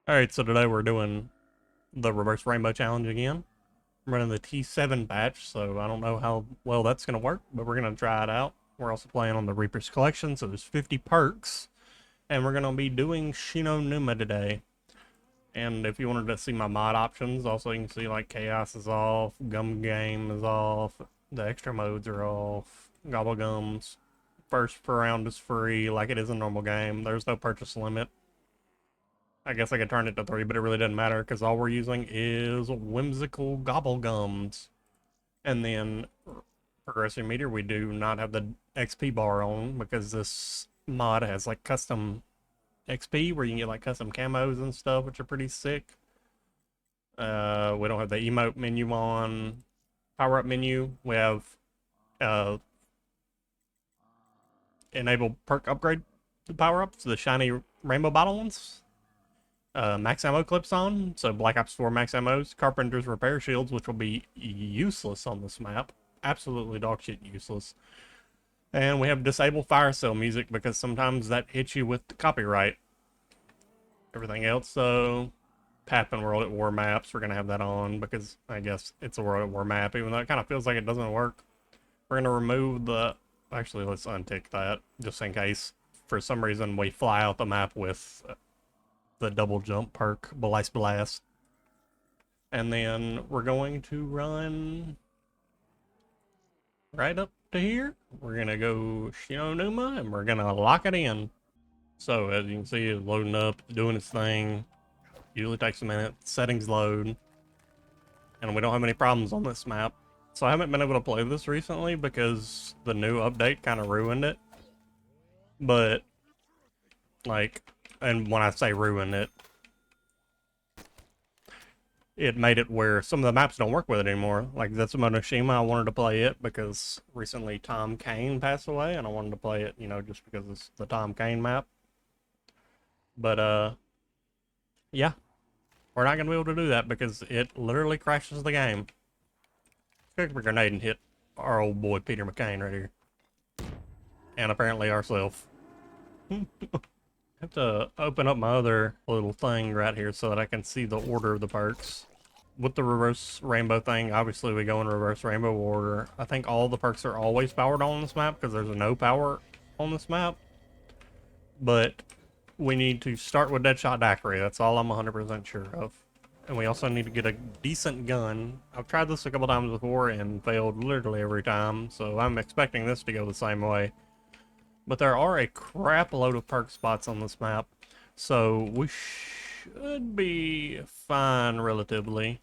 Alright, so today we're doing the reverse rainbow challenge again. I'm running the T7 batch, so I don't know how well that's going to work, but we're going to try it out. We're also playing on the Reaper's Collection, so there's 50 perks, and we're going to be doing Shi No Numa today. And if you wanted to see my mod options, also you can see like Chaos is off, Gum Game is off, the extra modes are off, Gobble Gums, first per round is free like it is a normal game. There's no purchase limit. I guess I could turn it to 3, but it really doesn't matter because all we're using is whimsical gobblegums. And then progressive meter, we do not have the XP bar on because this mod has like custom XP where you can get like custom camos and stuff, which are pretty sick. We don't have the emote menu on. Power up menu, we have enable perk upgrade power ups, the shiny rainbow bottle ones. Max ammo clips on, so Black Ops 4 max ammos, Carpenter's repair shields, which will be useless on this map, absolutely dog shit useless. And we have disable fire sale music because sometimes that hits you with the copyright. Everything else, so Pappin World at War maps, we're gonna have that on because I guess it's a World at War map, even though it kind of feels like it doesn't work. We're gonna remove the, actually let's untick that just in case for some reason we fly out the map with the double jump perk, Blast Blast. And then we're going to run right up to here. We're going to go Shi No Numa and we're going to lock it in. So as you can see, it's loading up, doing its thing. Usually takes a minute. Settings load. And we don't have any problems on this map. So I haven't been able to play this recently because the new update kind of ruined it. But, like, and when I say ruin it, it made it where some of the maps don't work with it anymore. Like Zetsumo no Shima, I wanted to play it because recently Tom Kane passed away, and I wanted to play it, you know, just because it's the Tom Kane map. But, yeah. We're not going to be able to do that because it literally crashes the game. Let's pick a grenade and hit our old boy Peter McCain right here. And apparently ourselves. Have to open up my other little thing right here so that I can see the order of the perks. With the reverse rainbow thing, obviously we go in reverse rainbow order. I think all the perks are always powered on this map because there's no power on this map. But we need to start with Deadshot Daiquiri. That's all I'm 100% sure of. And we also need to get a decent gun. I've tried this a couple times before and failed literally every time, so I'm expecting this to go the same way. But there are a crap load of perk spots on this map, so we should be fine relatively.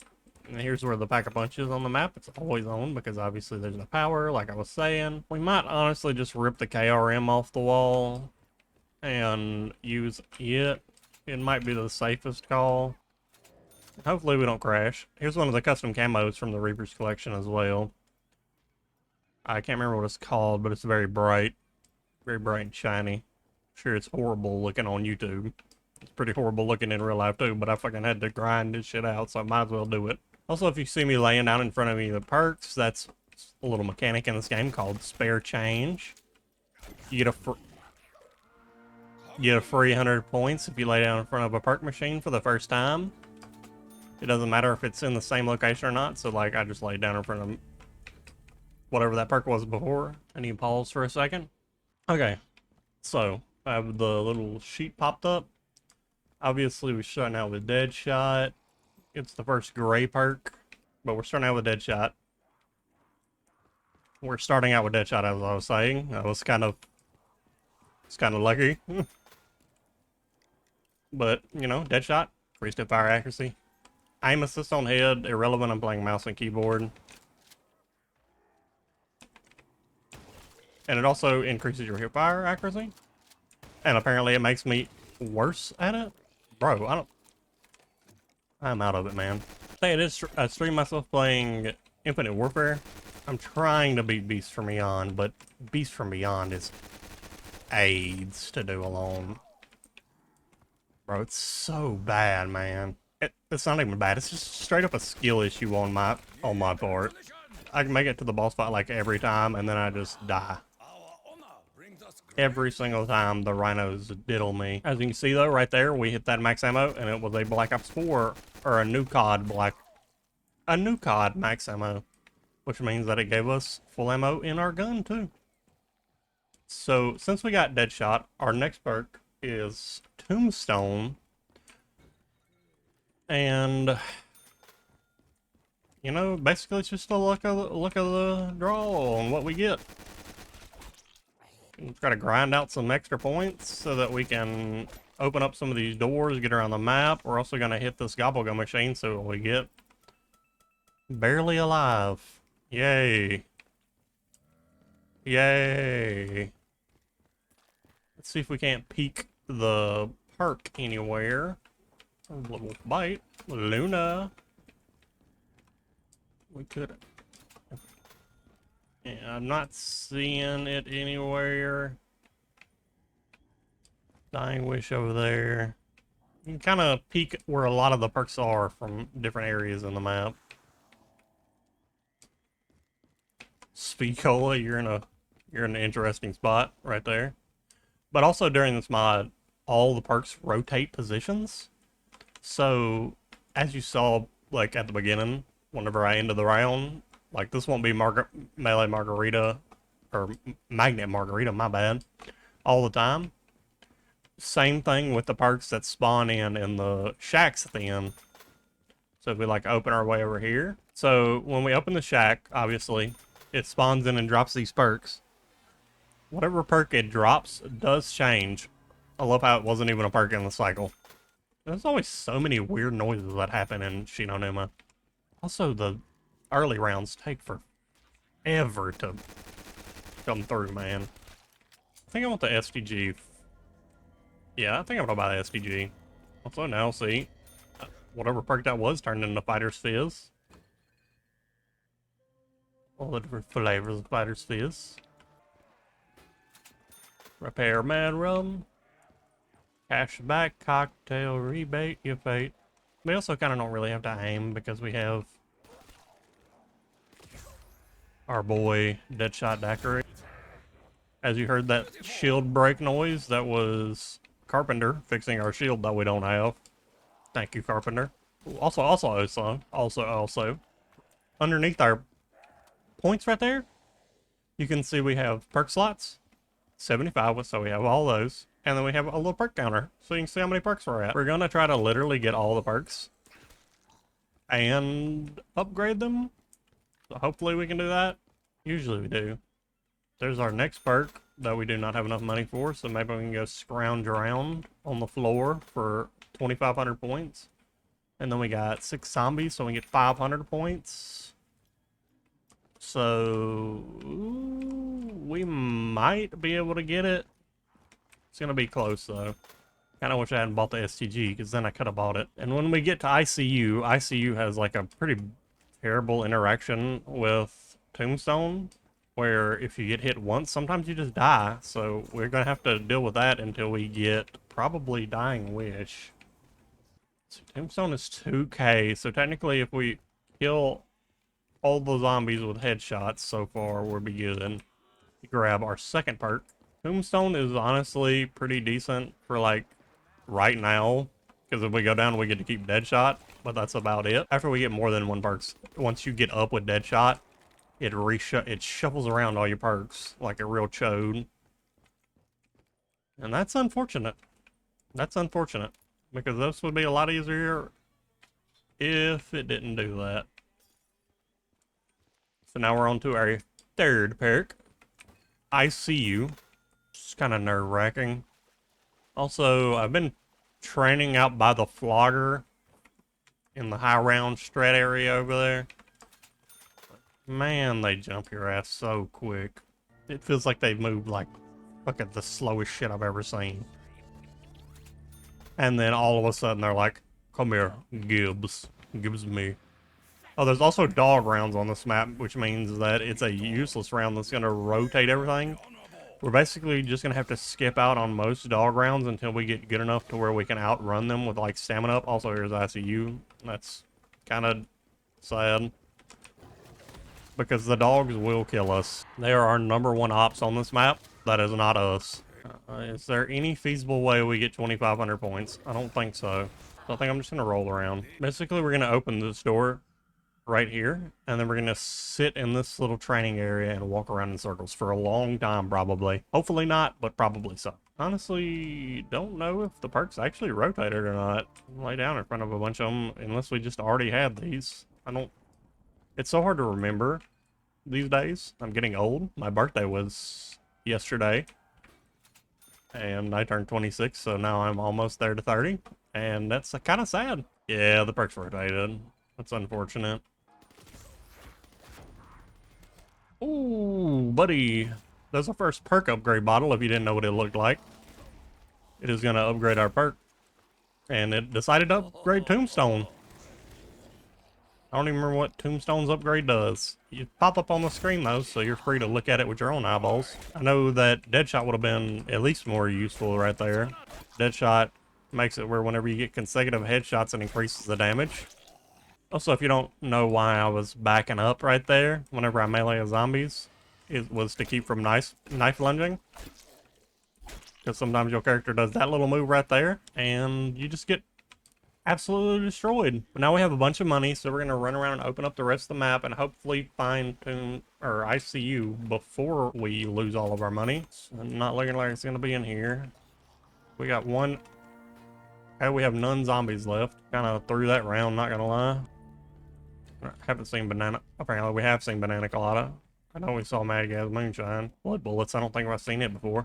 And here's where the Pack-a-Punch is on the map. It's always on because obviously there's no power, like I was saying. We might honestly just rip the KRM off the wall and use it. It might be the safest call. Hopefully we don't crash. Here's one of the custom camos from the Reaper's Collection as well. I can't remember what it's called, but it's very bright. Very bright and shiny. I'm sure it's horrible looking on YouTube. It's pretty horrible looking in real life too, but I fucking had to grind this shit out, so I might as well do it. Also, if you see me laying down in front of me the perks, that's a little mechanic in this game called spare change. You get a free 100 points if you lay down in front of a perk machine for the first time. It doesn't matter if it's in the same location or not, so like I just laid down in front of whatever that perk was before. I need to pause for a second. Okay, so I have the little sheet popped up. Obviously, we're starting out with Deadshot. It's the first gray perk, but we're starting out with Deadshot. We're starting out with Deadshot, as I was saying. It's kind of lucky. But, you know, Deadshot, 3-step fire accuracy. Aim assist on head, irrelevant, I'm playing mouse and keyboard. And it also increases your hip fire accuracy. And apparently it makes me worse at it. Bro, I'm out of it, man. I stream myself playing Infinite Warfare. I'm trying to beat Beast from Beyond, but Beast from Beyond is AIDS to do alone. Bro, it's so bad, man. It's not even bad. It's just straight up a skill issue on my part. I can make it to the boss fight like every time, and then I just die. every single time the rhinos diddle me. As you can see though, right there, we hit that max ammo, and it was a Black Ops 4, or a new COD max ammo, which means that it gave us full ammo in our gun too. So since we got Deadshot, our next perk is Tombstone, and you know, basically it's just a look of the draw on what we get. We've got to grind out some extra points so that we can open up some of these doors, get around the map. We're also going to hit this gobblegum machine so we get barely alive. Yay. Yay. Let's see if we can't peek the perk anywhere. A little bite. Luna. We could... Yeah, I'm not seeing it anywhere. Dying Wish over there. You can kind of peek where a lot of the perks are from different areas in the map. Speakola, you're in an interesting spot right there. But also during this mod, all the perks rotate positions. So as you saw, like at the beginning, whenever I ended the round, like this won't be melee margarita or magnet margarita, my bad, all the time. Same thing with the perks that spawn in the shacks at the end. So if we like open our way over here. So when we open the shack, obviously, it spawns in and drops these perks. Whatever perk it drops does change. I love how it wasn't even a perk in the cycle. There's always so many weird noises that happen in Shi No Numa. Also, the early rounds take forever to come through, man. I think I want the STG. Yeah, I think I'm gonna buy the STG. Also, now see, whatever perk that was turned into Fighter's Fizz. All the different flavors of Fighter's Fizz. Repairman rum. Cashback cocktail rebate your fate. We also kind of don't really have to aim because we have our boy Deadshot Daiquiri. As you heard that shield break noise, that was Carpenter fixing our shield that we don't have. Thank you, Carpenter. Also, underneath our points right there, you can see we have perk slots, 75, so we have all those. And then we have a little perk counter, so you can see how many perks we're at. We're gonna try to literally get all the perks and upgrade them. So hopefully we can do that. Usually we do. There's our next perk that we do not have enough money for, so maybe we can go scrounge around on the floor for 2,500 points. And then we got 6 zombies, so we get 500 points. So we might be able to get it. It's gonna be close though. Kind of wish I hadn't bought the STG, because then I could have bought it. And when we get to ICU, ICU has like a pretty terrible interaction with Tombstone, where if you get hit once, sometimes you just die. So we're gonna have to deal with that until we get probably Dying Wish. So Tombstone is 2K, so technically if we kill all the zombies with headshots so far, we'll be good. Grab our second perk. Tombstone is honestly pretty decent for like right now, because if we go down we get to keep Deadshot, but that's about it. After we get more than one perks, once you get up with Deadshot, it shuffles around all your perks like a real chode. And that's unfortunate. That's unfortunate, because this would be a lot easier if it didn't do that. So now we're on to our third perk, ICU. It's kind of nerve-wracking. Also, I've been training out by the flogger in the high round strat area over there. Man, they jump your ass so quick. It feels like they move like fucking the slowest shit I've ever seen. And then all of a sudden they're like, come here, Gibbs. Gibbs me. Oh, there's also dog rounds on this map, which means that it's a useless round that's going to rotate everything. We're basically just going to have to skip out on most dog rounds until we get good enough to where we can outrun them with like stamina up. Also, here's ICU. That's kind of sad, because the dogs will kill us. They are our #1 ops on this map. That is not us. Is there any feasible way we get 2,500 points? I don't think so. So I think I'm just gonna roll around. Basically, we're gonna open this door right here, and then we're gonna sit in this little training area and walk around in circles for a long time, probably. Hopefully not, but probably so. Honestly, don't know if the perks actually rotated or not. Lay down in front of a bunch of them, unless we just already had these. I don't... It's so hard to remember these days. I'm getting old. My birthday was yesterday, and I turned 26, so now I'm almost there to 30, and that's kind of sad. Yeah, the perks rotated. That's unfortunate. Ooh, buddy. There's our first perk upgrade bottle, if you didn't know what it looked like. It is going to upgrade our perk. And it decided to upgrade Tombstone. I don't even remember what Tombstone's upgrade does. You pop up on the screen, though, so you're free to look at it with your own eyeballs. I know that Deadshot would have been at least more useful right there. Deadshot makes it where whenever you get consecutive headshots, it increases the damage. Also, if you don't know why I was backing up right there whenever I melee zombies, it was to keep from knife lunging. Because sometimes your character does that little move right there, and you just get absolutely destroyed. But now we have a bunch of money, so we're going to run around and open up the rest of the map and hopefully find ICU before we lose all of our money. It's not looking like it's going to be in here. We got one. Okay, we have none zombies left. Kind of threw that round, not going to lie. I haven't seen banana. Apparently, we have seen banana colada. I know we saw Mad Gas Moonshine. Blood bullets. I don't think I've seen it before.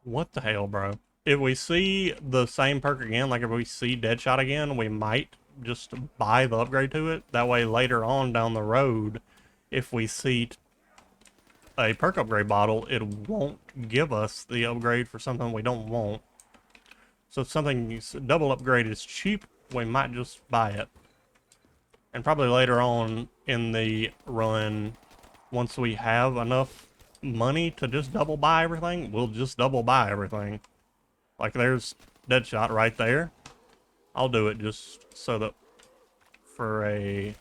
What the hell, bro? If we see the same perk again, like if we see Deadshot again, we might just buy the upgrade to it. That way, later on down the road, if we see a perk upgrade bottle, it won't give us the upgrade for something we don't want. So if something double upgrade is cheap, we might just buy it. And probably later on in the run, once we have enough money to just double buy everything, we'll just double buy everything. Like there's Deadshot right there. I'll do it just so that for a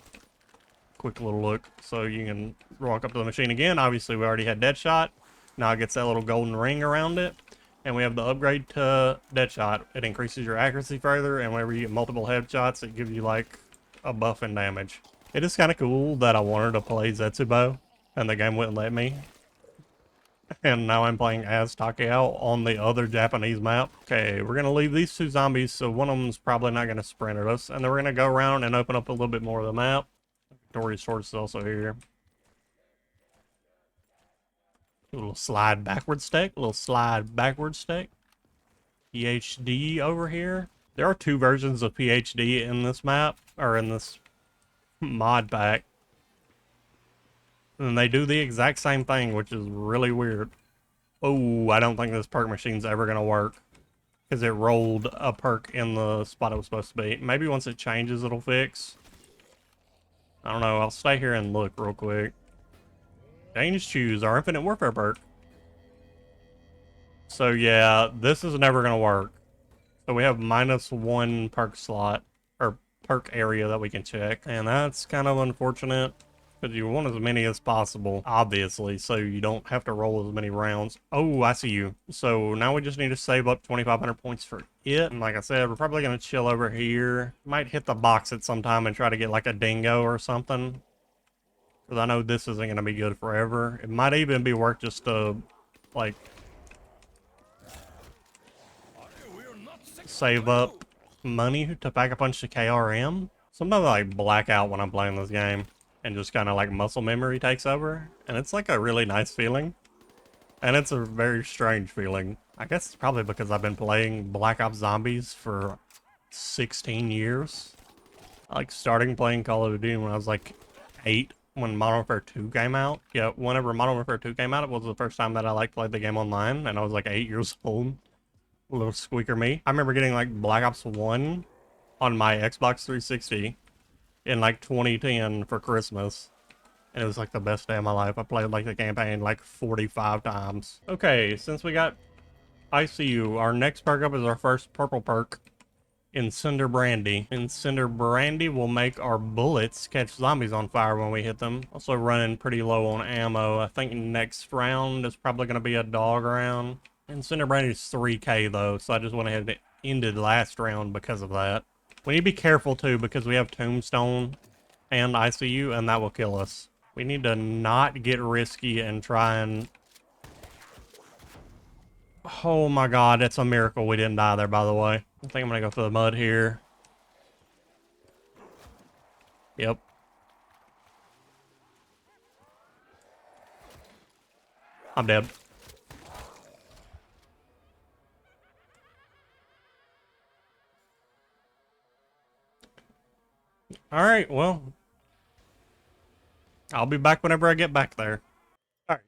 quick little look so you can walk up to the machine again. Obviously we already had Deadshot. Now it gets that little golden ring around it. And we have the upgrade to Deadshot. It increases your accuracy further, and whenever you get multiple headshots, it gives you like a buff in damage. It is kind of cool that I wanted to play Zetsubo, and the game wouldn't let me. And now I'm playing as Takeo on the other Japanese map. Okay, we're going to leave these two zombies, so one of them's probably not going to sprint at us. And then we're going to go around and open up a little bit more of the map. Victoria's Sword is also here. A little slide backward stick. A little slide backward stick. PhD over here. There are two versions of PhD in this map, or in this mod pack. And they do the exact same thing, which is really weird. Oh, I don't think this perk machine's ever going to work. Because it rolled a perk in the spot it was supposed to be. Maybe once it changes, it'll fix. I don't know. I'll stay here and look real quick. Change choose our Infinite Warfare perk. So yeah, this is never going to work. So we have -1 perk slot, or perk area that we can check. And that's kind of unfortunate. Because you want as many as possible, obviously, so you don't have to roll as many rounds. Oh, I see you. So now we just need to save up 2,500 points for it. And like I said, we're probably going to chill over here. Might hit the box at some time and try to get like a dingo or something. Because I know this isn't going to be good forever. It might even be worth just to, like, save up money to pack a punch to KRM. Sometimes I like black out when I'm playing this game. And just kind of like muscle memory takes over. And it's like a really nice feeling. And it's a very strange feeling. I guess it's probably because I've been playing Black Ops Zombies for 16 years. Like starting playing Call of Duty when I was like 8 when Modern Warfare 2 came out. Yeah, whenever Modern Warfare 2 came out, it was the first time that I like played the game online. And I was like 8 years old. A little squeaker me. I remember getting like Black Ops 1 on my Xbox 360. In like 2010 for Christmas. And it was like the best day of my life. I played like the campaign like 45 times. Okay, since we got ICU, our next perk up is our first purple perk. Cinder Brandy. Cinder Brandy will make our bullets catch zombies on fire when we hit them. Also running pretty low on ammo. I think next round is probably going to be a dog round. Cinder Brandy is 3k though, so I just went ahead and ended last round because of that. We need to be careful too because we have Tombstone and ICU and that will kill us. We need to not get risky and try and... Oh my god, it's a miracle we didn't die there, by the way. I think I'm gonna go through the mud here. Yep. I'm dead. Alright, well. I'll be back whenever I get back there. Alright.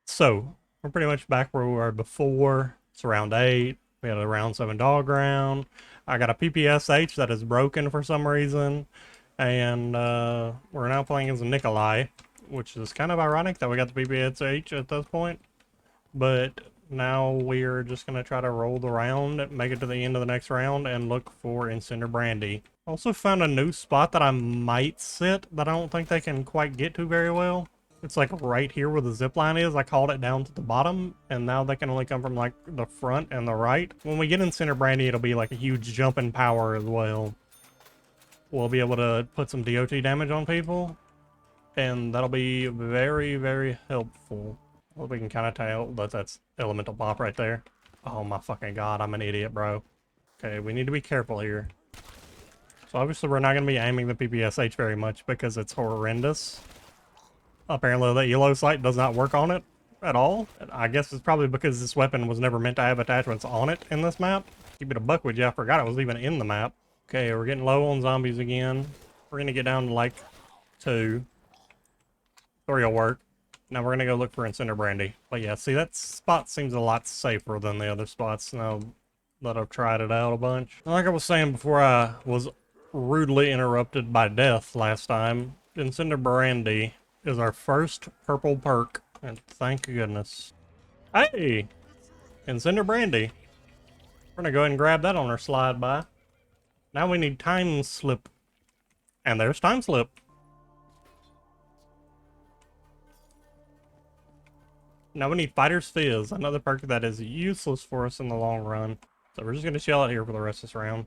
So, we're pretty much back where we were before. It's round 8. We had a round 7 dog round. I got a PPSH that is broken for some reason. And we're now playing as a Nikolai, which is kind of ironic that we got the PPSH at this point. But now we're just going to try to roll the round, make it to the end of the next round, and look for Cinder Brandy. Also found a new spot that I might sit that I don't think they can quite get to very well. It's like right here where the zip line is. I called it down to the bottom, and now they can only come from like the front and the right. When we get in Cinder Brandy, it'll be like a huge jump in power as well. We'll be able to put some DOT damage on people, and that'll be very, very helpful. Well, we can kind of tell that that's elemental pop right there. Oh my fucking god, I'm an idiot, bro. Okay, we need to be careful here. So obviously we're not going to be aiming the PPSH very much because it's horrendous. Apparently the ELO sight does not work on it at all. I guess it's probably because this weapon was never meant to have attachments on it in this map. Keep it a buck with you, I forgot it was even in the map. Okay, we're getting low on zombies again. We're going to get down to like 2. 3 will work. Now we're going to go look for Cinder Brandy. But yeah, see, that spot seems a lot safer than the other spots now that I've tried it out a bunch. Like I was saying before I was rudely interrupted by death last time, Cinder Brandy is our first purple perk, and thank goodness. Hey! Cinder Brandy. We're going to go ahead and grab that on our slide by. Now we need Time Slip. And there's Time Slip. Now we need Fighter's Fizz, another perk that is useless for us in the long run. So we're just going to chill out here for the rest of this round.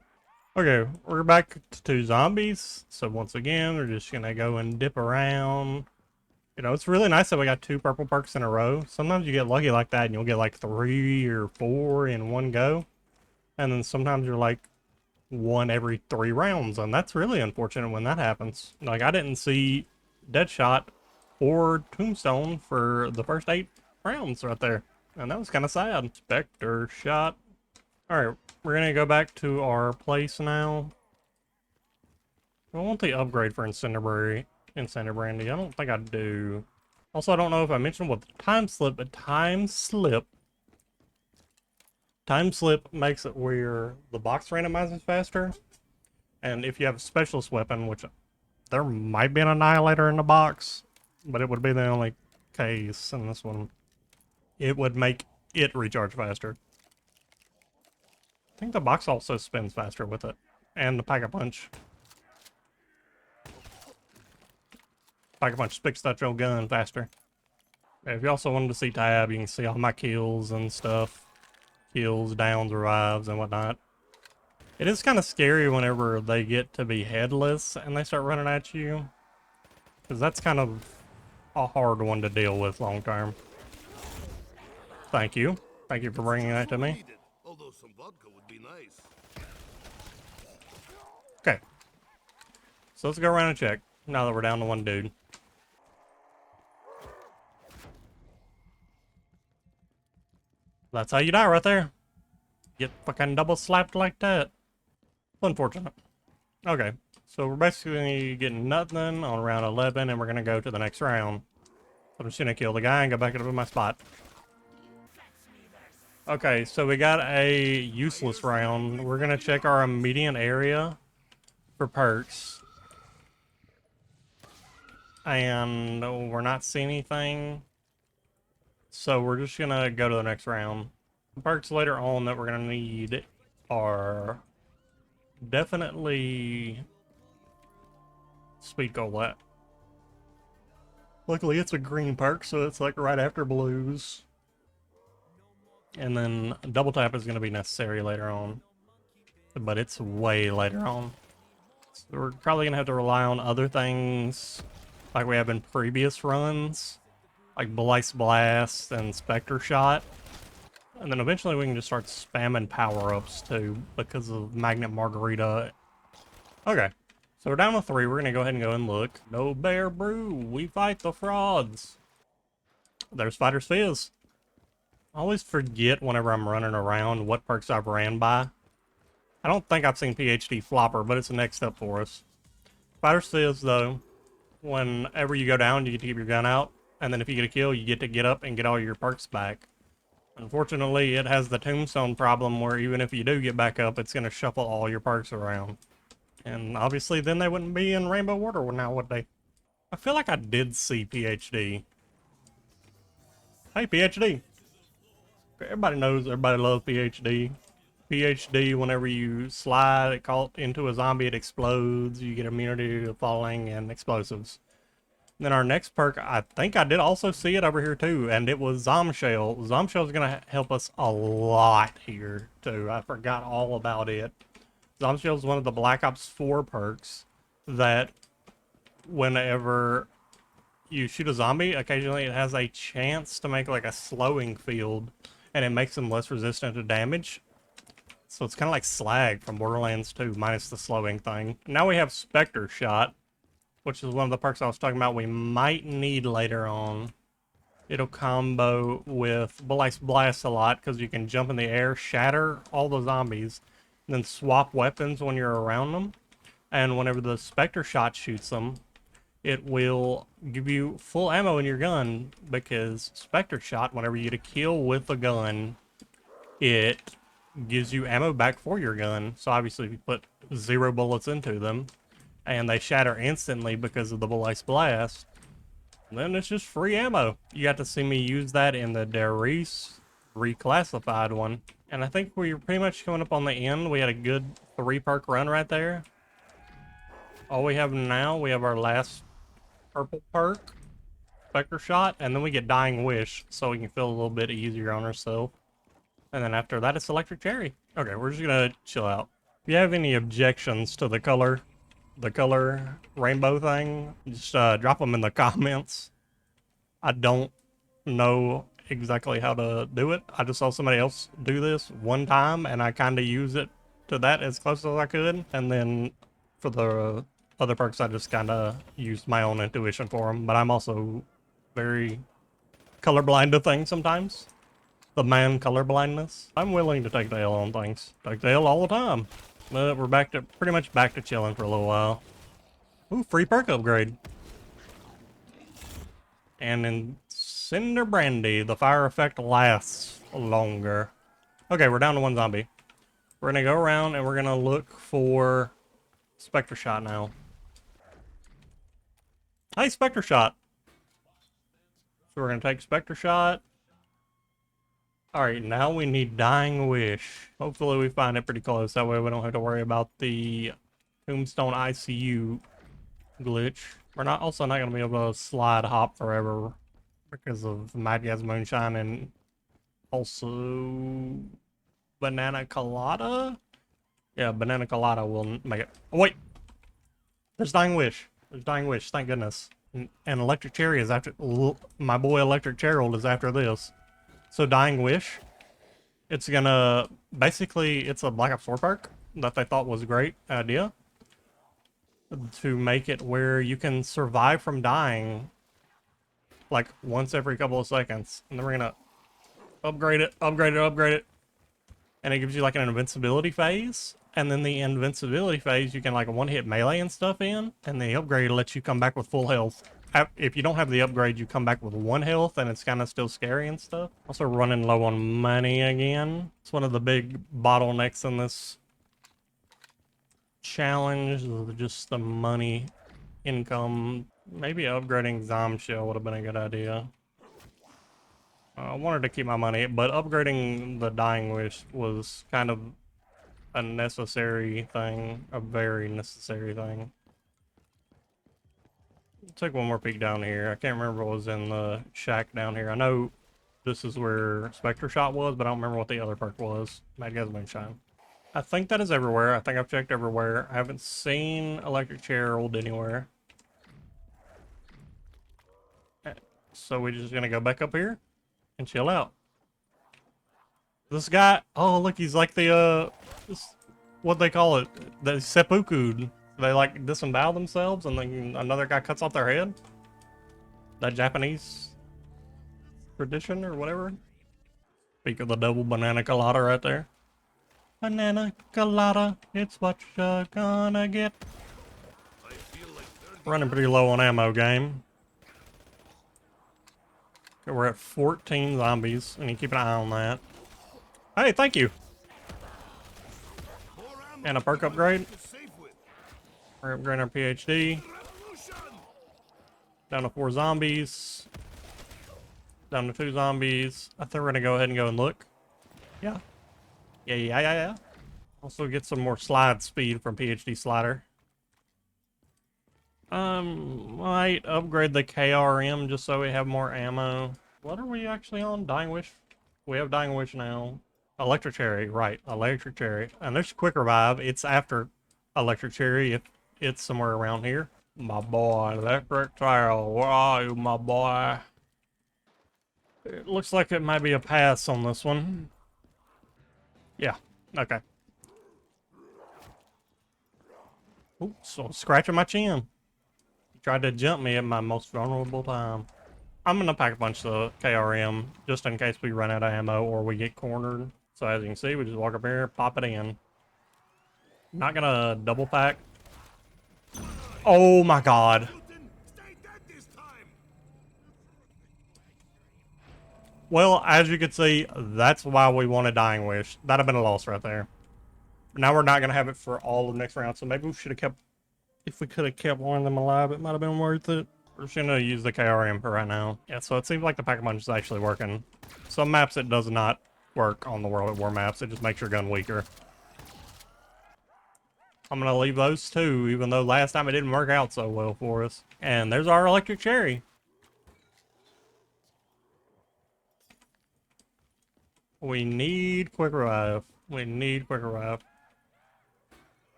Okay, we're back to 2 zombies. So once again, we're just going to go and dip around. You know, it's really nice that we got 2 purple perks in a row. Sometimes you get lucky like that and you'll get like 3 or 4 in one go. And then sometimes you're like 1 every 3 rounds. And that's really unfortunate when that happens. Like, I didn't see Deadshot or Tombstone for the first 8 rounds right there, and that was kind of sad. Spectre shot. All right, we're gonna go back to our place now. I want the upgrade for Cinder Brandy. I don't think I do. Also, I don't know if I mentioned what the Time Slip, but Time Slip makes it where the box randomizes faster, and if you have a specialist weapon, which there might be an Annihilator in the box, but it would be the only case in this one, it would make it recharge faster. I think the box also spins faster with it. And the Pack-a-Punch. Pack-a-Punch picks that your gun faster. If you also wanted to see tab, you can see all my kills and stuff. Kills, downs, revives, and whatnot. It is kind of scary whenever they get to be headless and they start running at you. Because that's kind of a hard one to deal with long term. Thank you. Thank you for bringing that to me. Although some vodka would be nice. Okay. So let's go around and check, now that we're down to 1 dude. That's how you die right there. Get fucking double slapped like that. Unfortunate. Okay. So we're basically getting nothing on round 11, and we're going to go to the next round. I'm just going to kill the guy and go back up to my spot. Okay, so we got a useless round. We're going to check our immediate area for perks. And we're not seeing anything. So we're just going to go to the next round. The perks later on that we're going to need are definitely speed goal that. Luckily, it's a green perk, so it's like right after blues. And then double tap is going to be necessary later on, but it's way later on. So we're probably going to have to rely on other things like we have in previous runs, like Blaze Blast and Spectre Shot. And then eventually we can just start spamming power-ups too because of Magnet Margarita. Okay, so we're down to 3. We're going to go ahead and go and look. No Bear Brew, we fight the frauds. There's Fighter's Fizz. I always forget whenever I'm running around what perks I've ran by. I don't think I've seen PhD Flopper, but it's the next step for us. Fighter's Fizz, though, whenever you go down, you get to keep your gun out. And then if you get a kill, you get to get up and get all your perks back. Unfortunately, it has the tombstone problem where even if you do get back up, it's going to shuffle all your perks around. And obviously, then they wouldn't be in Rainbow Water now, would they? I feel like I did see PhD. Hey, PhD. Everybody knows, everybody loves PhD. PhD, whenever you slide it caught into a zombie, it explodes. You get immunity to falling and explosives. Then our next perk, I think I did also see it over here too, and it was Zombshell. Zombshell is going to help us a lot here too. I forgot all about it. Zombshell is one of the Black Ops 4 perks that whenever you shoot a zombie, occasionally it has a chance to make like a slowing field, and it makes them less resistant to damage. So it's kind of like Slag from Borderlands 2, minus the slowing thing. Now we have Spectre Shot, which is one of the perks I was talking about we might need later on. It'll combo with Blaze Blast a lot, because you can jump in the air, shatter all the zombies, and then swap weapons when you're around them. And whenever the Spectre Shot shoots them, it will give you full ammo in your gun, because Spectre Shot, whenever you get a kill with a gun, it gives you ammo back for your gun. So obviously if you put 0 bullets into them, and they shatter instantly because of the Blaze Blast, then it's just free ammo. You got to see me use that in the Darius reclassified one. And I think we're pretty much coming up on the end. We had a good 3 perk run right there. All we have now, we have our last purple perk, Spectre Shot, and then we get Dying Wish, so we can feel a little bit easier on ourselves. And then after that, it's Electric Cherry. Okay, we're just gonna chill out. If you have any objections to the color rainbow thing, just drop them in the comments. I don't know exactly how to do it. I just saw somebody else do this one time, and I kind of use it to that as close as I could. And then for the other perks, I just kind of used my own intuition for them. But I'm also very colorblind to things sometimes. The man colorblindness. I'm willing to take the L on things. Take the L all the time. But we're back to pretty much back to chilling for a little while. Ooh, free perk upgrade. And in Cinder Brandy, the fire effect lasts longer. Okay, we're down to 1 zombie. We're gonna go around and we're gonna look for Spectre Shot now. Hey, Spectre Shot. So we're gonna take Spectre Shot. Alright, now we need Dying Wish. Hopefully we find it pretty close. That way we don't have to worry about the Tombstone ICU glitch. We're also not going to be able to slide hop forever because of Mad Gaz Moonshine and also Banana Colada? Yeah, Banana Colada will make it. Oh, wait! There's Dying Wish. There's Dying Wish, thank goodness. And Electric Cherry is after... My boy Electric Cherry is after this. So Dying Wish, it's gonna, basically, it's a Black Ops 4 perk that they thought was a great idea to make it where you can survive from dying like once every couple of seconds. And then we're gonna upgrade it, and it gives you like an invincibility phase. And then the invincibility phase, you can like one-hit melee and stuff in, and the upgrade lets you come back with full health. If you don't have the upgrade, you come back with 1 health, and it's kind of still scary and stuff. Also running low on money again. It's one of the big bottlenecks in this challenge, just the money income. Maybe upgrading Zombshell would have been a good idea. I wanted to keep my money, but upgrading the Dying Wish was kind of a necessary thing, a very necessary thing. Take one more peek down here. I can't remember what was in the shack down here. I know this is where Spectre Shot was, but I don't remember what the other perk was. Mad Guy's Moonshine. I think that is everywhere. I think I've checked everywhere. I haven't seen Electric Chair rolled anywhere. So we're just gonna go back up here and chill out. This guy, oh look, he's like the what they call it, the seppuku. They like disembowel themselves, and then another guy cuts off their head. That Japanese tradition or whatever. Speak of the double banana colada right there. Banana colada, it's what you're gonna get. I feel like Running pretty low on ammo, game. Okay, we're at 14 zombies. I need to keep an eye on that. Hey, thank you. more ammo And a perk upgrade. is safe with. We're upgrading our PhD. Revolution! Down to 4 zombies. Down to 2 zombies. I think we're gonna go ahead and go and look. Yeah. Yeah. Also get some more slide speed from PhD Slider. Might upgrade the KRM just so we have more ammo. What are we actually on? Dying Wish? We have Dying Wish now. Electric Cherry, right. Electric Cherry. And there's Quick Revive. It's after Electric Cherry if it's somewhere around here. My boy, Electric Trail. Where are you, my boy? It looks like it might be a pass on this one. Yeah, okay. Oops, so scratching my chin. He tried to jump me at my most vulnerable time. I'm gonna pack a bunch of KRM just in case we run out of ammo or we get cornered. So as you can see, we just walk up here, pop it in. Not gonna double pack. Oh my god. Newton, stay dead this time! Well, as you can see, that's why we wanted Dying Wish. That'd have been a loss right there. Now we're not gonna have it for all of next round, so maybe we should have kept. If we could have kept one of them alive, it might have been worth it. We're just gonna use the KRM for right now. Yeah, so it seems like the pack-a-punch is actually working. Some maps it does not work on the World at War maps. It just makes your gun weaker. I'm gonna leave those two, even though last time it didn't work out so well for us. And there's our Electric Cherry. We need Quick Revive. We need Quick Revive.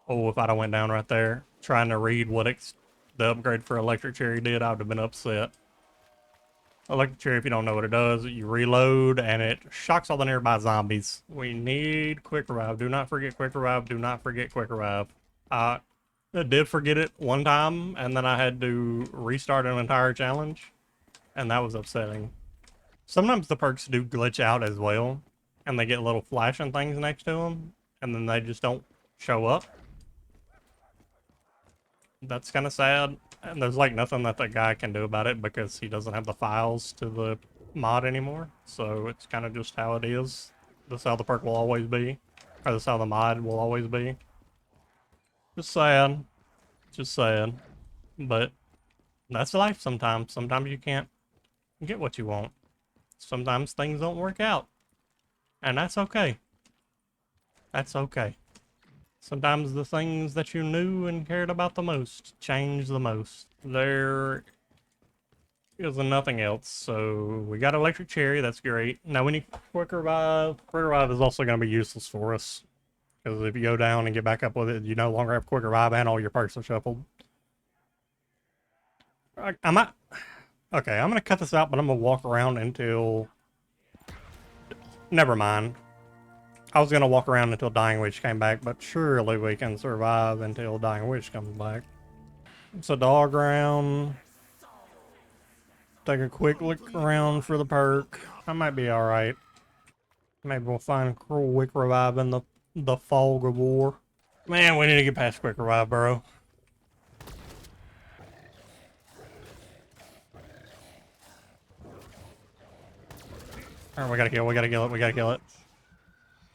Oh, if I'd have went down right there trying to read what the upgrade for Electric Cherry did, I would have been upset. Electric Cherry, if you don't know what it does, you reload and it shocks all the nearby zombies. We need Quick Revive. Do not forget Quick Revive. Do not forget Quick Revive. I did forget it one time, and then I had to restart an entire challenge, and that was upsetting. Sometimes the perks do glitch out as well, and they get little flashing things next to them, and then they just don't show up. That's kind of sad, and there's like nothing that the guy can do about it because he doesn't have the files to the mod anymore, so it's kind of just how it is. This is how the perk will always be, or this is how the mod will always be. Just sad. Just sad. But that's life sometimes. Sometimes you can't get what you want. Sometimes things don't work out. And that's okay. That's okay. Sometimes the things that you knew and cared about the most change the most. There is nothing else. So we got Electric Cherry. That's great. Now we need Quick Revive. Quick Revive is also going to be useless for us. Because if you go down and get back up with it, you no longer have Quick Revive and all your perks are shuffled. Okay, I'm going to cut this out, but I'm going to walk around until... Never mind. I was going to walk around until Dying Wish came back, but surely we can survive until Dying Wish comes back. It's a dog round. Take a quick look around for the perk. I might be alright. Maybe we'll find Quick Revive in the fog of war. Man, we need to get past Quick Revive, bro. Alright, we gotta kill it.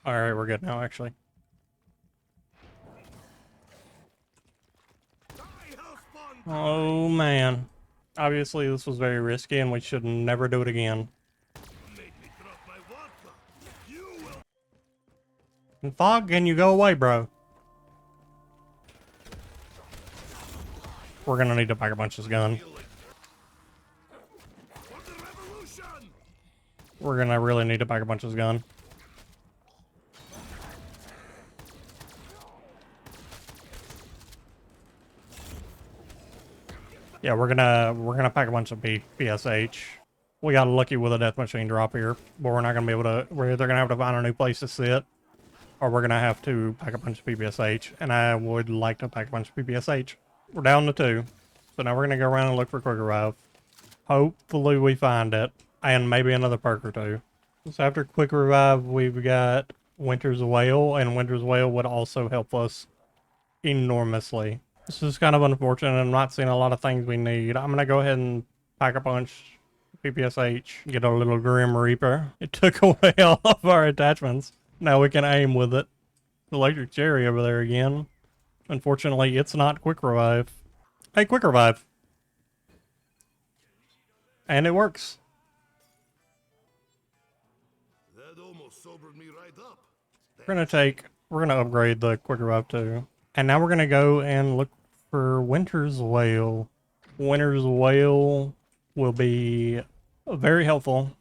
Alright, we're good now, actually. Oh, man. Obviously, this was very risky, and we should never do it again. And Fog, can you go away, bro? We're gonna need to pack a bunch of this gun. For the revolution! We're gonna really need to pack a bunch of this gun. Yeah, we're gonna pack a bunch of PSH. We got lucky with a death machine drop here, but we're not gonna be able to. We're either gonna have to find a new place to sit, or we're gonna have to pack a bunch of PPSH. And I would like to pack a bunch of PPSH. We're down to 2, so now we're gonna go around and look for quick revive. Hopefully we find it, and maybe another perk or 2. So after quick revive, we've got Winter's Wail, and Winter's Wail would also help us enormously. This is kind of unfortunate. I'm not seeing a lot of things we need. I'm gonna go ahead and pack a bunch PPSH, get our little Grim Reaper. It took away all of our attachments. Now we can aim with it. Electric Cherry over there again. Unfortunately, it's not quick revive. Hey, quick revive. And it works. That almost sobered me right up. We're gonna upgrade the quick revive too. And now we're gonna go and look for Winter's Wail. Winter's Wail will be very helpful,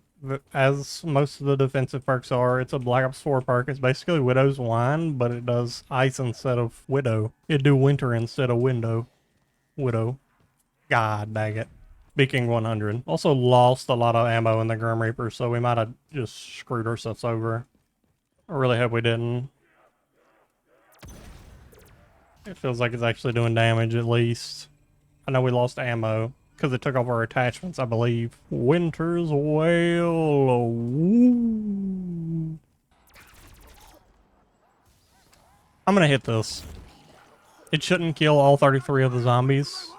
as most of the defensive perks are. It's a Black Ops 4 perk. It's basically Widow's Wine, but it does ice instead of Widow. It do winter instead of Widow. God dang it. Beaking 100. Also lost a lot of ammo in the Grim Reaper, so we might have just screwed ourselves over. I really hope we didn't. It feels like it's actually doing damage at least. I know we lost ammo because it took off our attachments, I believe. Winter's Wail. Woo. I'm gonna hit this. It shouldn't kill all 33 of the zombies.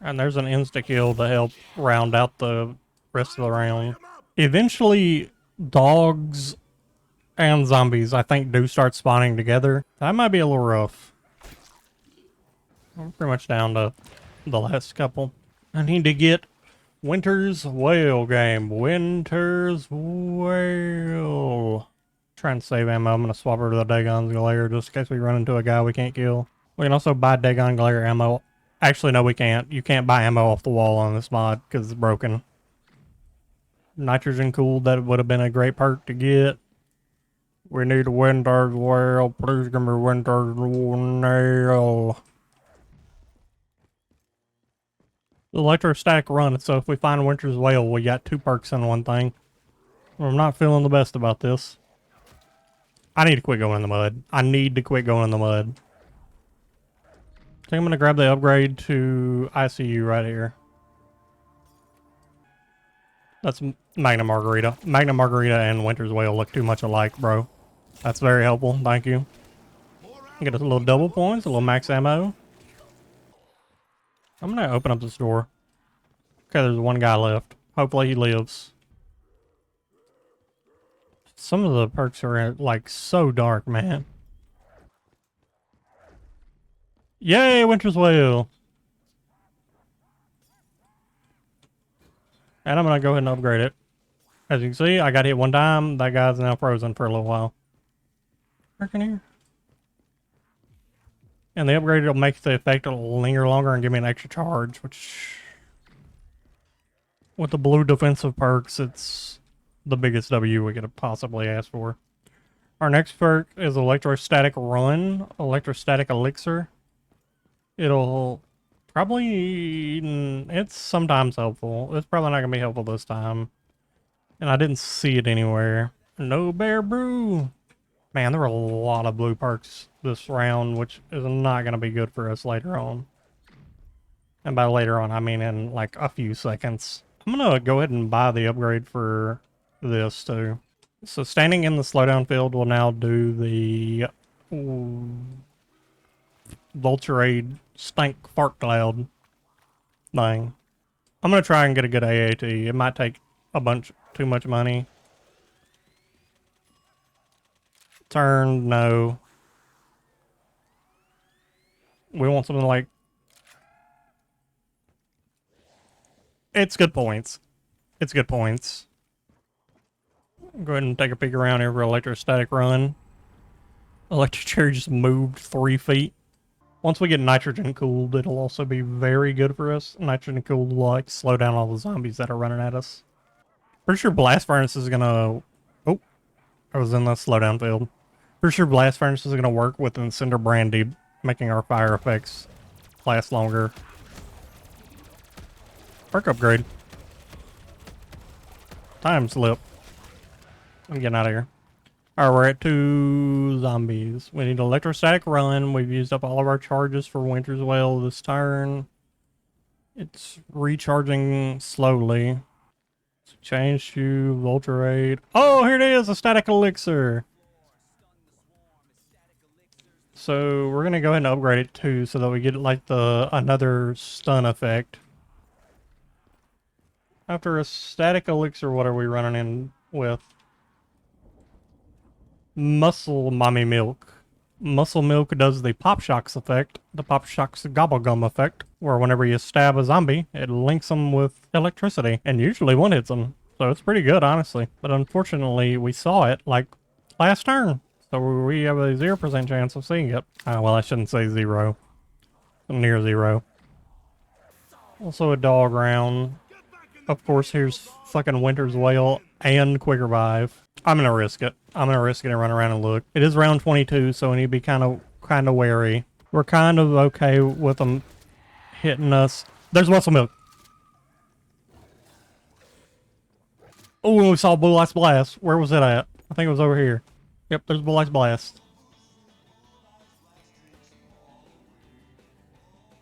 And there's an insta-kill to help round out the rest of the round. Eventually, dogs and zombies, I think, do start spawning together. That might be a little rough. I'm pretty much down to the last couple. I need to get Winter's Wail game. Winter's Wail. Trying to save ammo. I'm going to swap over to the Dagon's Glare just in case we run into a guy we can't kill. We can also buy Dagon Glare ammo. Actually, no, we can't. You can't buy ammo off the wall on this mod because it's broken. Nitrogen cooled, that would have been a great perk to get. We need a Winter's Wail. Please give me Winter's Wail. Electrostatic run, so if we find Winter's Wail, we got 2 perks in one thing. I'm not feeling the best about this. I need to quit going in the mud. I need to quit going in the mud. I think I'm going to grab the upgrade to ICU right here. That's Magna Margarita. Magna Margarita and Winter's Wail look too much alike, bro. That's very helpful. Thank you. Get us a little double points, a little max ammo. I'm going to open up this door. Okay, there's one guy left. Hopefully he lives. Some of the perks are like so dark, man. Yay, Winter's Wail. And I'm going to go ahead and upgrade it. As you can see, I got hit one time. That guy's now frozen for a little while. Perk in here. And the upgrade will make the effect linger longer and give me an extra charge, which... with the blue defensive perks, it's the biggest W we could possibly ask for. Our next perk is Electrostatic Run, Electrostatic Elixir. It'll probably... it's sometimes helpful. It's probably not going to be helpful this time. And I didn't see it anywhere. No Bear Brew. Man, there were a lot of blue perks this round, which is not going to be good for us later on. And by later on, I mean in like a few seconds. I'm going to go ahead and buy the upgrade for this too. So standing in the slowdown field will now do the Vulturade Stank Fart Cloud thing. I'm going to try and get a good AAT. It might take a bunch too much money. Turn, no. We want something like... it's good points. It's good points. Go ahead and take a peek around here for Electrostatic Run. Electric cherry just moved 3 feet. Once we get nitrogen cooled, it'll also be very good for us. Nitrogen cooled will like slow down all the zombies that are running at us. Pretty sure blast furnace is gonna. Oh, I was in the slowdown field. Pretty sure blast furnace is gonna work with Cinder Brandy, making our fire effects last longer. Perk upgrade. Time slip. I'm getting out of here. Alright, we're at 2 zombies. We need electrostatic run. We've used up all of our charges for Winter's Well this turn. It's recharging slowly. So change to Volterade. Oh, here it is, a static elixir. So we're gonna go ahead and upgrade it too, so that we get like another stun effect. After a static elixir, what are we running in with? Muscle Mommy Milk. Muscle Milk does the Pop Shocks effect, the Pop Shocks Gobblegum effect, where whenever you stab a zombie, it links them with electricity, and usually one hits them. So it's pretty good, honestly. But unfortunately, we saw it, like, last turn. So we have a 0% chance of seeing it. Well, I shouldn't say 0. Near 0. Also a dog round. Of course, here's fucking Winter's Wail and Quick Revive. I'm gonna risk it. I'm gonna risk it and run around and look. It is round 22, so we need to be kind of wary. We're kind of okay with them hitting us. There's Muscle Milk. Oh, we saw Blue Ice Blast. Where was it at? I think it was over here. Yep, there's Blue Ice Blast.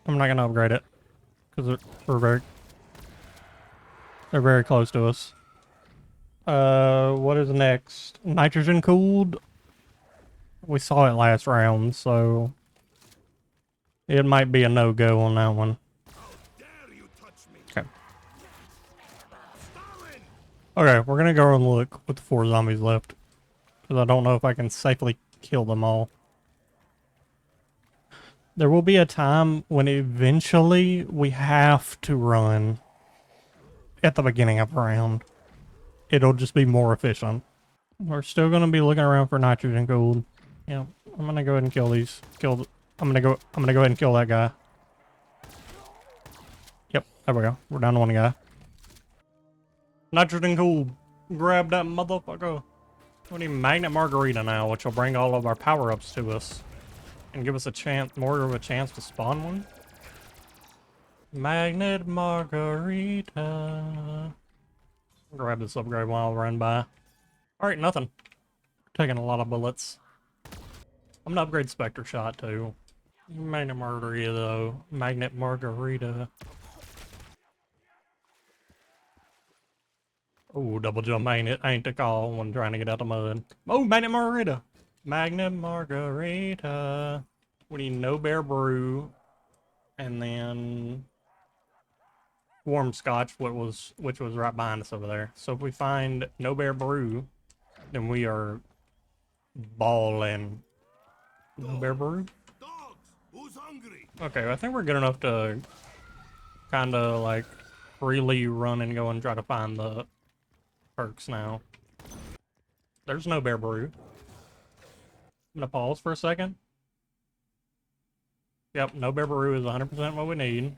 I'm not gonna upgrade it because they're very close to us. What is next? Nitrogen cooled. We saw it last round, so it might be a no-go on that one. Okay. Okay, we're gonna go and look with the 4 zombies left, because I don't know if I can safely kill them all. There will be a time when eventually we have to run at the beginning of a round. It'll just be more efficient. We're still gonna be looking around for nitrogen cooled. Yeah, I'm gonna go ahead and kill these. I'm gonna go ahead and kill that guy. Yep, there we go. We're down to 1 guy. Nitrogen cooled. Grab that motherfucker. We need Magnet Margarita now, which will bring all of our power-ups to us. And give us a chance, more of a chance to spawn one. Magnet Margarita. Grab this upgrade while I run by. Alright, nothing. Taking a lot of bullets. I'm gonna upgrade Spectre Shot too. Magnet Margarita though. Magnet Margarita. Oh, double jump ain't the call when trying to get out the mud. Oh, Magnet Margarita. Magnet Margarita. We need No Bear Brew. And then warm scotch, which was right behind us over there. So if we find No Bear Brew, then we are balling. No Bear Brew? Dogs, who's hungry? Okay, I think we're good enough to kind of like freely run and go and try to find the perks now. There's No Bear Brew. I'm gonna pause for a second. Yep, No Bear Brew is 100% what we need.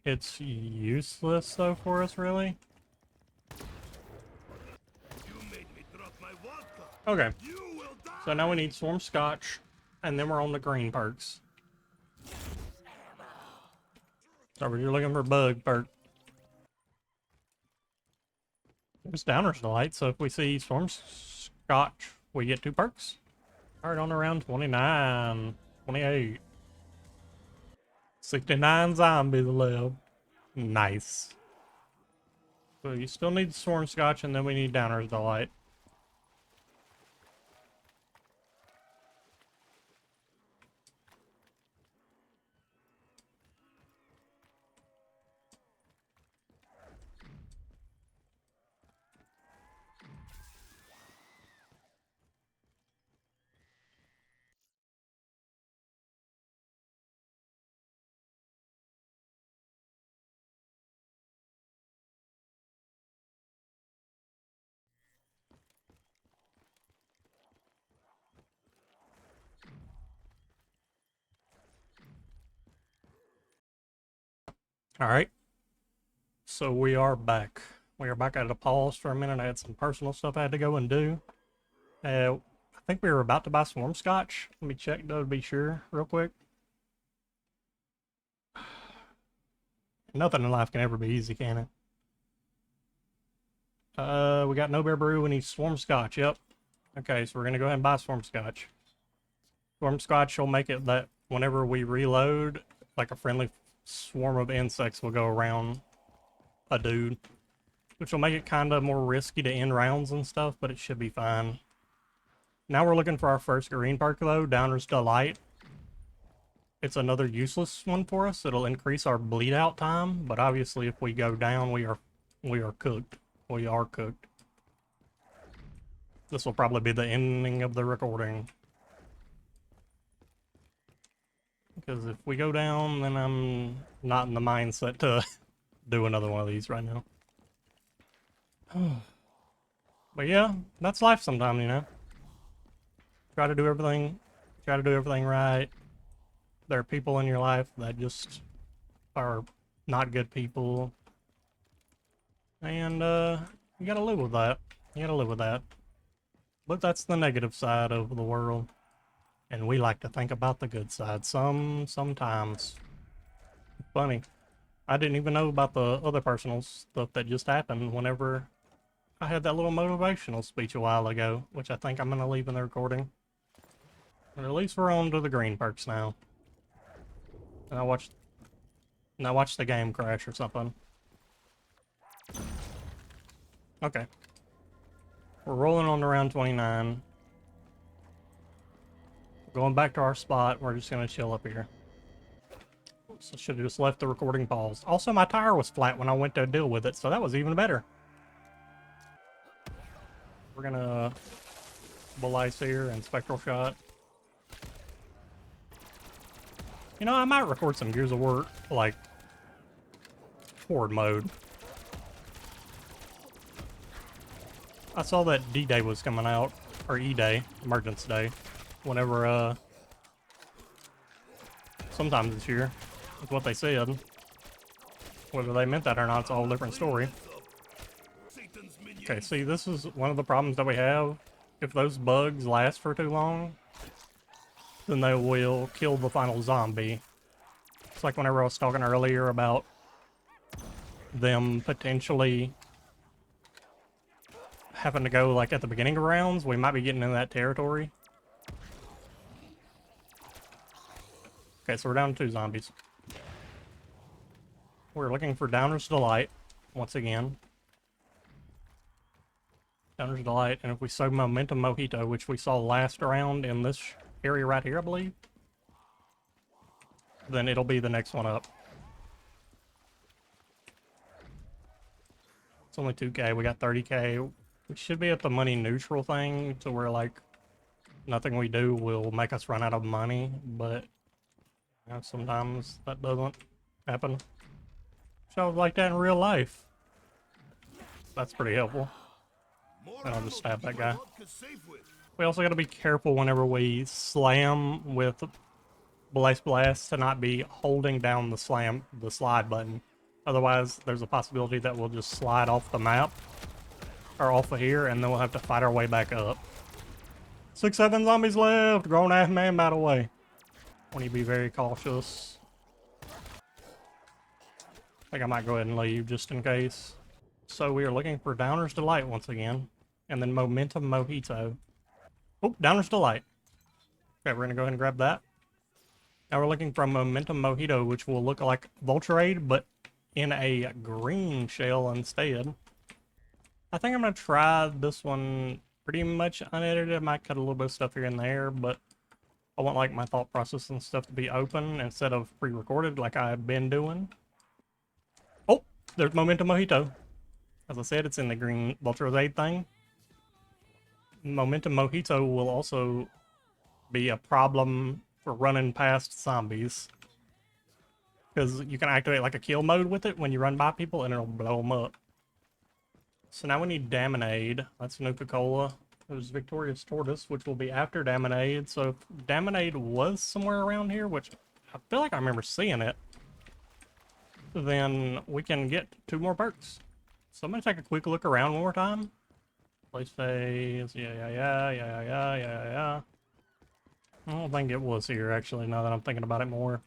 It's useless though for us, really. You made me drop my vodka. Okay, You will die. so now we need Swarm Scotch, and then we're on the green perks. So you're looking for bug perk. There's Downer's Delight, so if we see Swarm Scotch, we get 2 perks. Alright, on around 29, 28. 69 zombies left. Nice. So you still need Swarm Scotch, and then we need Downer's Delight. Alright, so we are back. We are back. I had to pause for a minute. I had some personal stuff I had to go and do. I think we were about to buy swarm scotch. Let me check though to be sure real quick. Nothing in life can ever be easy, can it? We got no bear brew. We need swarm scotch. Yep. Okay, so we're gonna go ahead and buy swarm scotch. Swarm scotch will make it that whenever we reload, like a friendly swarm of insects will go around a dude, which will make it kind of more risky to end rounds and stuff, but it should be fine. Now we're looking for our first green perk though, Downer's Delight. It's another useless one for us. It'll increase our bleed out time, but obviously if we go down, we are cooked. We are cooked. This will probably be the ending of the recording. Because if we go down, then I'm not in the mindset to do another one of these right now. But yeah, that's life sometimes, you know. Try to do everything right. There are people in your life that just are not good people. And you gotta live with that. You gotta live with that. But that's the negative side of the world. And we like to think about the good side sometimes. Funny. I didn't even know about the other personal stuff that just happened whenever I had that little motivational speech a while ago, which I think I'm gonna leave in the recording. But at least we're on to the green perks now. And I watched the game crash or something. Okay. We're rolling on to round 29. Going back to our spot, we're just gonna chill up here. So should have just left the recording paused. Also, my tire was flat when I went to deal with it, so that was even better. We're gonna bull ice here and spectral shot. You know, I might record some Gears of War, like, horde mode. I saw that D-Day was coming out, or E-Day, Emergence Day, whenever, sometime this year, is what they said. Whether they meant that or not, it's a whole different story. Okay, see, this is one of the problems that we have. If those bugs last for too long, then they will kill the final zombie. It's like whenever I was talking earlier about them potentially having to go like at the beginning of rounds, we might be getting in that territory. Okay, so we're down to 2 zombies. We're looking for Downer's Delight once again. Downer's Delight, and if we saw Momentum Mojito, which we saw last round in this area right here, I believe, then it'll be the next one up. It's only 2K, we got 30K. We should be at the money neutral thing to where, like, nothing we do will make us run out of money, but you know, sometimes that doesn't happen. So I would like that in real life. That's pretty helpful. And I'll just stab that guy. We also gotta be careful whenever we slam with Blaze Blast to not be holding down the slide button. Otherwise, there's a possibility that we'll just slide off the map, or off of here, and then we'll have to fight our way back up. 6-7 zombies left! Grown ass man battle way. Want to be very cautious. I think I might go ahead and leave just in case. So we are looking for Downer's Delight once again, and then Momentum Mojito. Oh, Downer's Delight. Okay, we're gonna go ahead and grab that. Now we're looking for Momentum Mojito, which will look like Vulturade, but in a green shell instead. I think I'm gonna try this one pretty much unedited. I might cut a little bit of stuff here and there, but I want like my thought process and stuff to be open instead of pre-recorded like I've been doing. Oh, there's Momentum Mojito. As I said, it's in the green Vulturade thing. Momentum Mojito will also be a problem for running past zombies, because you can activate like a kill mode with it when you run by people and it'll blow them up. So now we need Damonade. That's Nuka-Cola. There's Victorious Tortoise, which will be after Damonade. So if Damonade was somewhere around here, which I feel like I remember seeing it, then we can get 2 more perks. So I'm gonna take a quick look around one more time. Place phase, yeah. I don't think it was here, actually, now that I'm thinking about it more.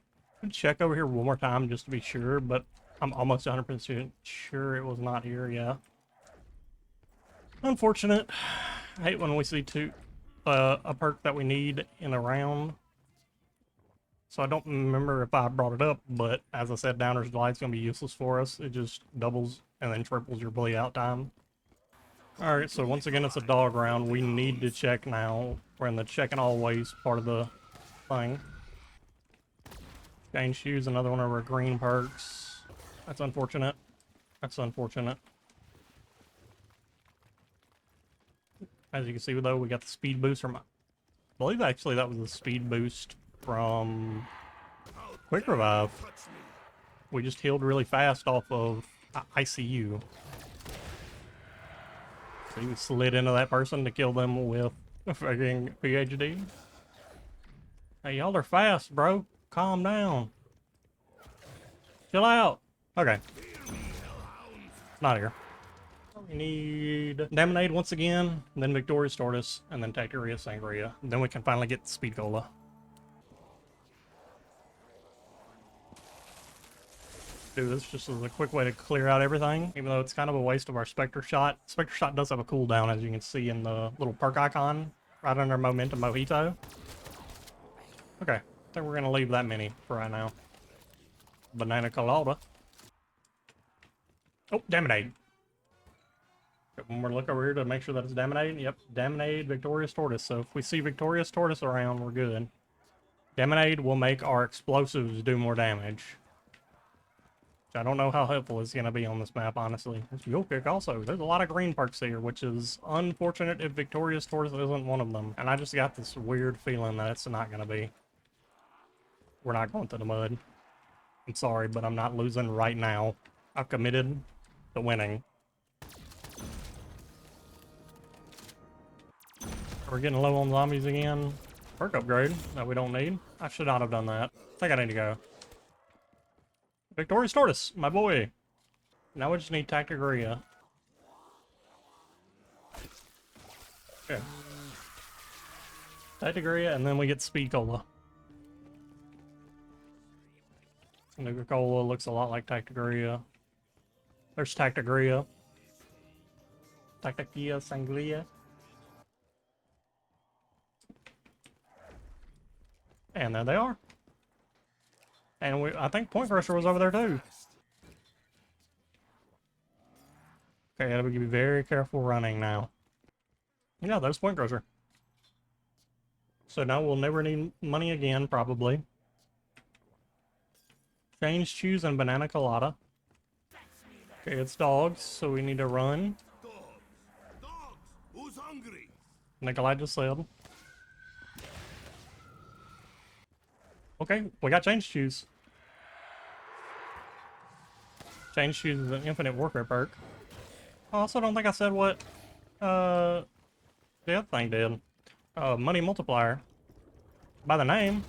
I'll check over here one more time just to be sure, but I'm almost 100% sure it was not here, yeah. Unfortunate. I hate when we see a perk that we need in a round. So I don't remember if I brought it up, but as I said, Downer's Delight's going to be useless for us. It just doubles and then triples your bleed out time. Alright, so once again, it's a dog round. We need to check now. We're in the check and always part of the thing. Change shoes, another one of our green perks. That's unfortunate. That's unfortunate. As you can see, though, we got the speed boost from... I believe, actually, that was the speed boost from Quick Revive. We just healed really fast off of ICU. So you slid into that person to kill them with a fucking PhD. Hey, y'all are fast, bro. Calm down. Chill out. Okay. Not here. We need Damonade once again, and then Victoria's Tortoise, and then Tactoria Sangria. And then we can finally get Speed Cola. Do this just as a quick way to clear out everything, even though it's kind of a waste of our Spectre Shot. Spectre Shot does have a cooldown, as you can see in the little perk icon right under Momentum Mojito. Okay, I think we're gonna leave that mini for right now. Banana Colada. Oh, Damonade. Got one more look over here to make sure that it's Damonade. Yep, Damonade, Victoria's Tortoise. So if we see Victoria's Tortoise around, we're good. Damonade will make our explosives do more damage. I don't know how helpful it's going to be on this map, honestly. There's Fuel Kick also. There's a lot of green perks here, which is unfortunate if Victoria's Tortoise isn't one of them. And I just got this weird feeling that it's not going to be. We're not going to the mud. I'm sorry, but I'm not losing right now. I've committed to winning. We're getting low on zombies again. Perk upgrade that we don't need. I should not have done that. I think I need to go. Victoria's Tortoise, my boy. Now we just need Tactoria. Okay. Tactoria, and then we get Speed Cola. Nuka-Cola looks a lot like Tactoria. There's Tactoria. Tactoria Sangria. And there they are. And I think Point Crusher was over there too. Okay, gotta be very careful running now. Yeah, there's Point Crusher. So now we'll never need money again, probably. Change shoes and banana colada. Okay, it's dogs, so we need to run. Dogs! Who's hungry? Nikolai just said. Okay, we got change shoes. Change shoes is an infinite warfare perk. I also don't think I said what the other thing did. Money multiplier. By the name,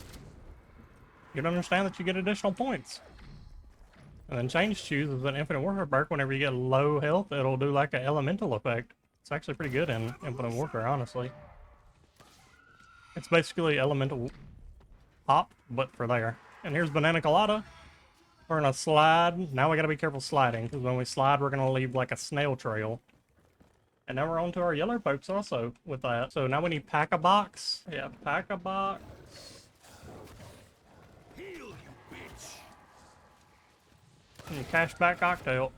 you'd understand that you get additional points. And then change shoes is an infinite warfare perk. Whenever you get low health, it'll do like an elemental effect. It's actually pretty good in infinite warfare, honestly. It's basically elemental pop, but for there. And here's banana colada. We're gonna slide. Now we gotta be careful sliding, because when we slide, we're gonna leave like a snail trail. And now we're on to our yellow pokes also with that. So now we need pack-a-box. Yeah, pack-a-box. Heal, you bitch! And cashback cocktail.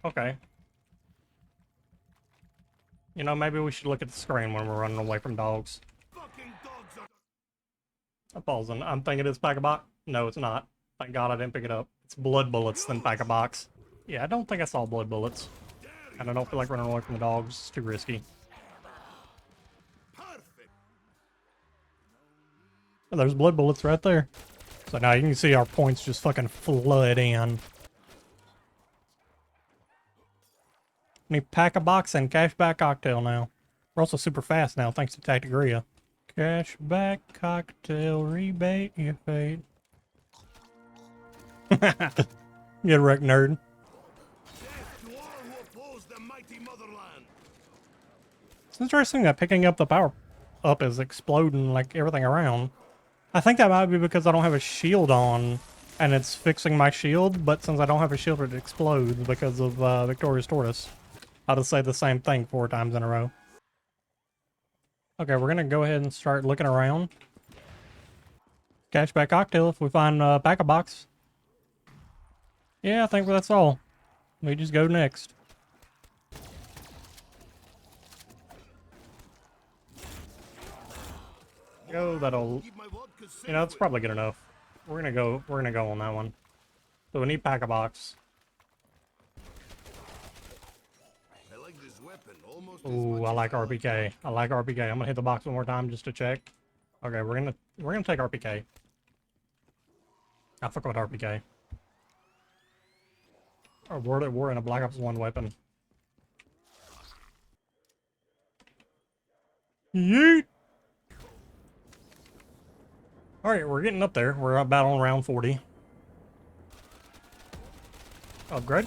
Okay. You know, maybe we should look at the screen when we're running away from dogs. Fucking dogs are... I'm pausing. I'm thinking it's pack-a-box. No, it's not. Thank God I didn't pick it up. It's blood bullets than pack-a-box. Yeah, I don't think I saw blood bullets. And I don't feel like running away from the dogs. It's too risky. Perfect! Oh, there's blood bullets right there. So now you can see our points just fucking flood in. Need pack-a-box and cashback cocktail now. We're also super fast now, thanks to Tactoria. Cashback cocktail rebate, you fade. Get wrecked, nerd. Death to all who oppose the mighty motherland. It's interesting that picking up the power up is exploding like everything around. I think that might be because I don't have a shield on and it's fixing my shield, but since I don't have a shield, it explodes because of Victoria's Tortoise. I'll just say the same thing 4 times in a row. Okay, we're gonna go ahead and start looking around. Cashback cocktail if we find a pack-a-box. Yeah, I think that's all. We just go next. Go, that'll... Keep my vodka safe. You know, it's probably good enough. We're gonna go on that one. So we need pack-a-box. I like this weapon almost as Ooh, much I as like RPK. I like RPK. I'm gonna hit the box one more time just to check. Okay, we're gonna take RPK. I forgot RPK. Oh, we're in a Black Ops 1 weapon. Yeet! Alright, we're getting up there. We're about on round 40. Upgrade?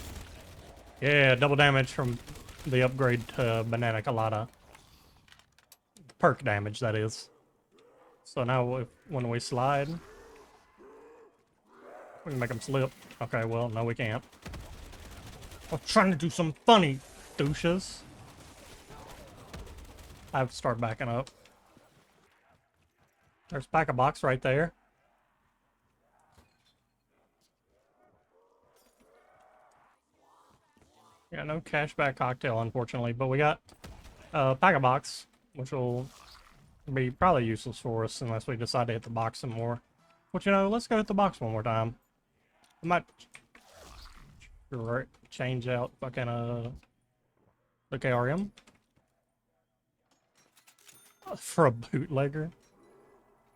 Yeah, double damage from the upgrade to Banana Colada. Perk damage, that is. So now when we slide, we can make them slip. Okay, well, no we can't. I was trying to do some funny douches. I have to start backing up. There's pack-a-box right there. Yeah, no cashback cocktail, unfortunately, but we got pack-a-box, which will be probably useless for us unless we decide to hit the box some more. But you know, let's go hit the box one more time. I might change out fucking the KRM for a bootlegger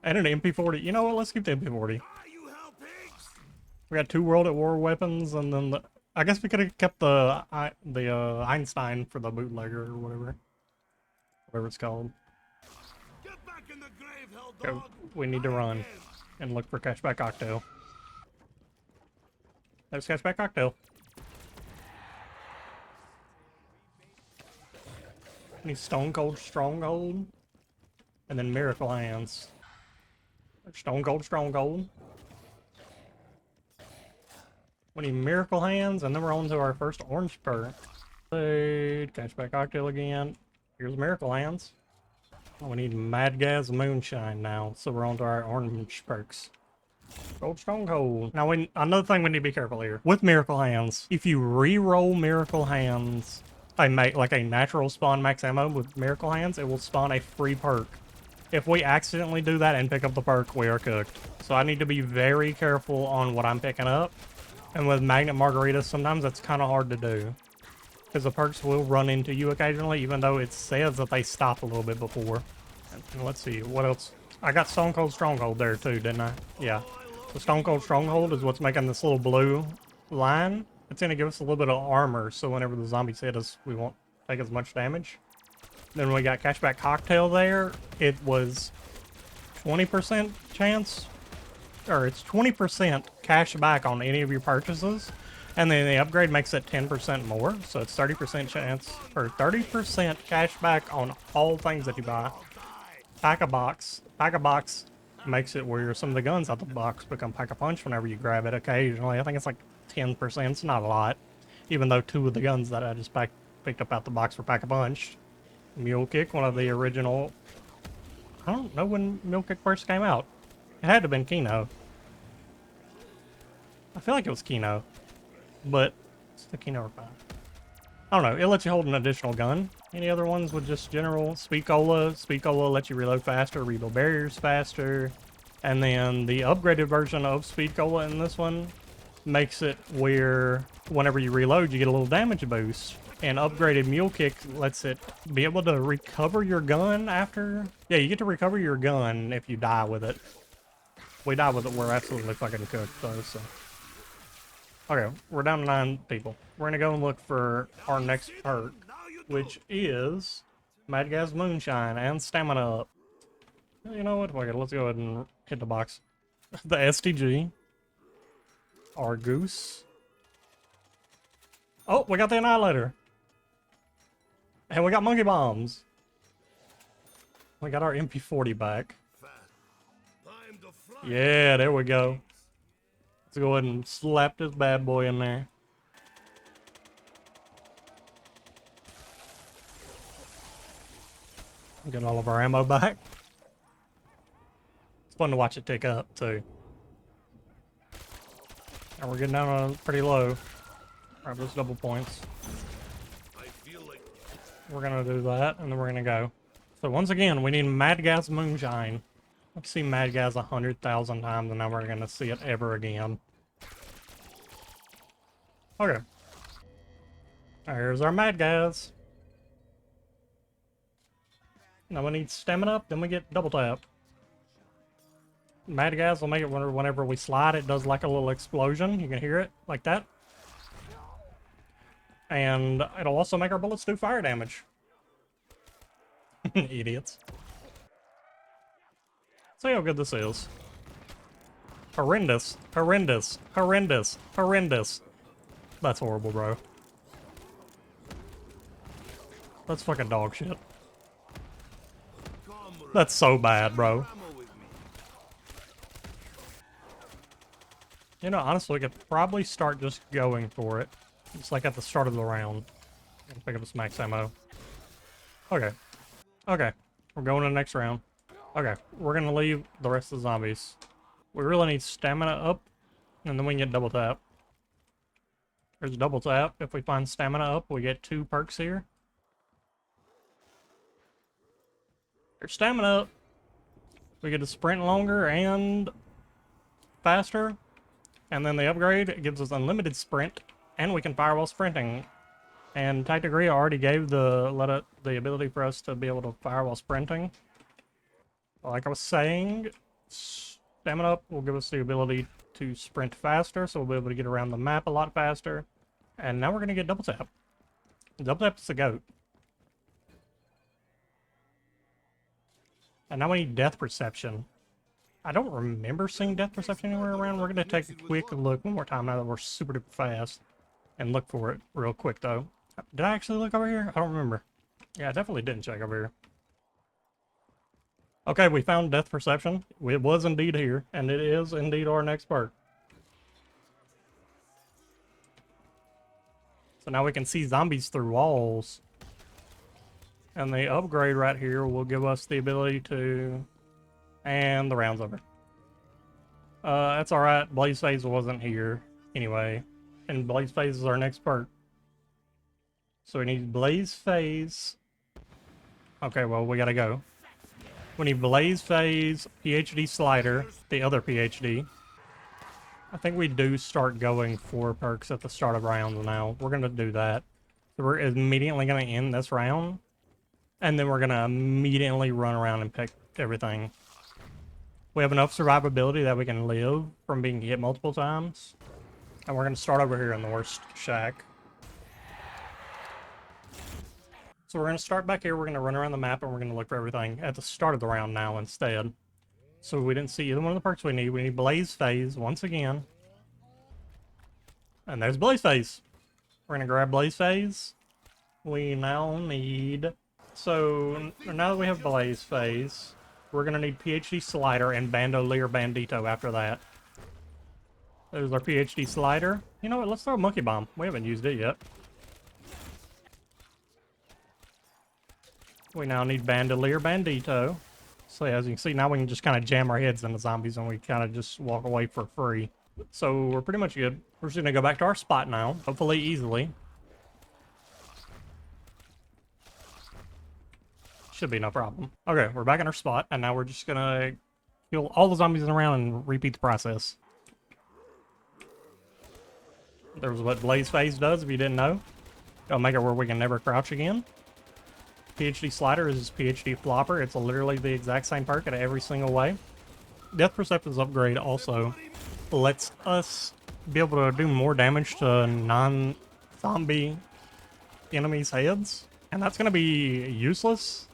and an MP40. You know what? Let's keep the MP40. Ah, you hell pigs! We got 2 World at War weapons, and then I guess we could have kept the Einstein for the bootlegger or whatever it's called. Get back in the grave, hell Okay, dog! we need to Not run again. and look for cashback cocktail. There's cashback cocktail. Need Stone Cold Stronghold, and then Miracle Hands. Stone Cold Stronghold. We need Miracle Hands, and then we're on to our first orange perk. Cashback cocktail again. Here's Miracle Hands. Oh, we need Mad Gas Moonshine now, so we're on to our orange perks. Gold Stronghold. Now, another thing we need to be careful here. With Miracle Hands, if you re-roll Miracle Hands, like a natural spawn max ammo with Miracle Hands, it will spawn a free perk. If we accidentally do that and pick up the perk, we are cooked. So I need to be very careful on what I'm picking up. And with Magnet Margarita, sometimes that's kind of hard to do. Because the perks will run into you occasionally, even though it says that they stop a little bit before. And let's see, what else? I got Stone Cold Stronghold there too, didn't I? Yeah. The Stone Cold Stronghold is what's making this little blue line. It's going to give us a little bit of armor, so whenever the zombies hit us, we won't take as much damage. Then we got Cashback Cocktail there. It was 20% chance, or it's 20% cash back on any of your purchases. And then the upgrade makes it 10% more, so it's 30% chance, or 30% cash back on all things that you buy. Pack-a-box. Pack-a-box makes it where some of the guns out the box become Pack-a-punch whenever you grab it occasionally. I think it's like 10%, it's not a lot. Even though 2 of the guns that I just picked up out the box were Pack-a-punch. Mule Kick, one of the original... I don't know when Mule Kick first came out. It had to have been Kino. I feel like it was Kino. But it's the Kino or 5. I don't know. It lets you hold an additional gun. Any other ones with just general Speed Cola? Speed Cola lets you reload faster, rebuild barriers faster. And then the upgraded version of Speed Cola in this one makes it where whenever you reload, you get a little damage boost. And upgraded Mule Kick lets it be able to recover your gun after... Yeah, you get to recover your gun if you die with it. If we die with it, we're absolutely fucking cooked though, so... Okay, we're down to 9 people. We're gonna go and look for our next perk, which is Mad Gas Moonshine and Stamina Up. You know what? Okay, let's go ahead and hit the box. The STG, our Goose, Oh, we got the Annihilator. And we got monkey bombs. We got our MP40 back. Time to fly. Yeah, there we go. Let's go ahead and slap this bad boy in there. Get all of our ammo back. It's fun to watch it tick up, too. And we're getting down on pretty low. Grab those double points. I feel like We're gonna do that, and then we're gonna go. So once again, we need Mad Gas Moonshine. I've seen Mad Gas 100,000 times, and now we're gonna see it ever again. Okay. There's our Mad Gas. Now we need stamina up, then we get double tap. Mad Gas will make it whenever we slide, it does like a little explosion. You can hear it like that. And it'll also make our bullets do fire damage. Idiots. See how good this is. Horrendous, horrendous, horrendous, horrendous. That's horrible, bro. That's fucking dog shit. comrade. That's so bad, bro. Ammo with me. You know, honestly, we could probably start just going for it. It's like at the start of the round. Pick up this max ammo. Okay. Okay. We're going to the next round. Okay. We're going to leave the rest of the zombies. We really need stamina up, and then we can get double tap. There's double tap. If we find stamina up, we get 2 perks here. There's stamina up. We get to sprint longer and faster. And then the upgrade gives us unlimited sprint, and we can fire while sprinting. And Tight Degree already gave the ability for us to be able to fire while sprinting. Like I was saying, stamina up will give us the ability to sprint faster, so we'll be able to get around the map a lot faster. And now we're going to get double tap. Double tap is the GOAT. And now we need death perception. I don't remember seeing death perception anywhere around. We're going to take a quick look one more time now that we're super duper fast. And look for it real quick, though. Did I actually look over here? I don't remember. Yeah, I definitely didn't check over here. Okay, we found death perception. It was indeed here, and it is indeed our next perk. So now we can see zombies through walls. And the upgrade right here will give us the ability to... And the round's over. That's alright. Blaze Phase wasn't here anyway. And Blaze Phase is our next perk. So we need Blaze Phase. Okay, well, we gotta go. We need Blaze Phase, PhD Slider, the other PhD. I think we do start going for perks at the start of rounds now. We're gonna do that. So we're immediately gonna end this round. And then we're gonna immediately run around and pick everything. We have enough survivability that we can live from being hit multiple times. And we're going to start over here in the worst shack. So we're going to start back here. We're going to run around the map and we're going to look for everything at the start of the round now instead. So we didn't see either one of the perks we need. We need Blaze Phase once again. And there's Blaze Phase. We're going to grab Blaze Phase. We now need... So now that we have Blaze Phase, we're going to need PhD Slider and Bandolier Bandito after that. There's our PhD Slider. You know what? Let's throw a Monkey Bomb. We haven't used it yet. We now need Bandolier Bandito. So as you can see, now we can just kind of jam our heads into zombies and we kind of just walk away for free. So we're pretty much good. We're just going to go back to our spot now, hopefully easily. Should be no problem. Okay, we're back in our spot, and now we're just going to kill all the zombies in the round and repeat the process. There's what Blaze Phase does, if you didn't know. It'll make it where we can never crouch again. PhD Slider is PhD Flopper. It's literally the exact same perk in every single way. Death Perception's upgrade also lets us be able to do more damage to non-zombie enemies' heads. And that's going to be useless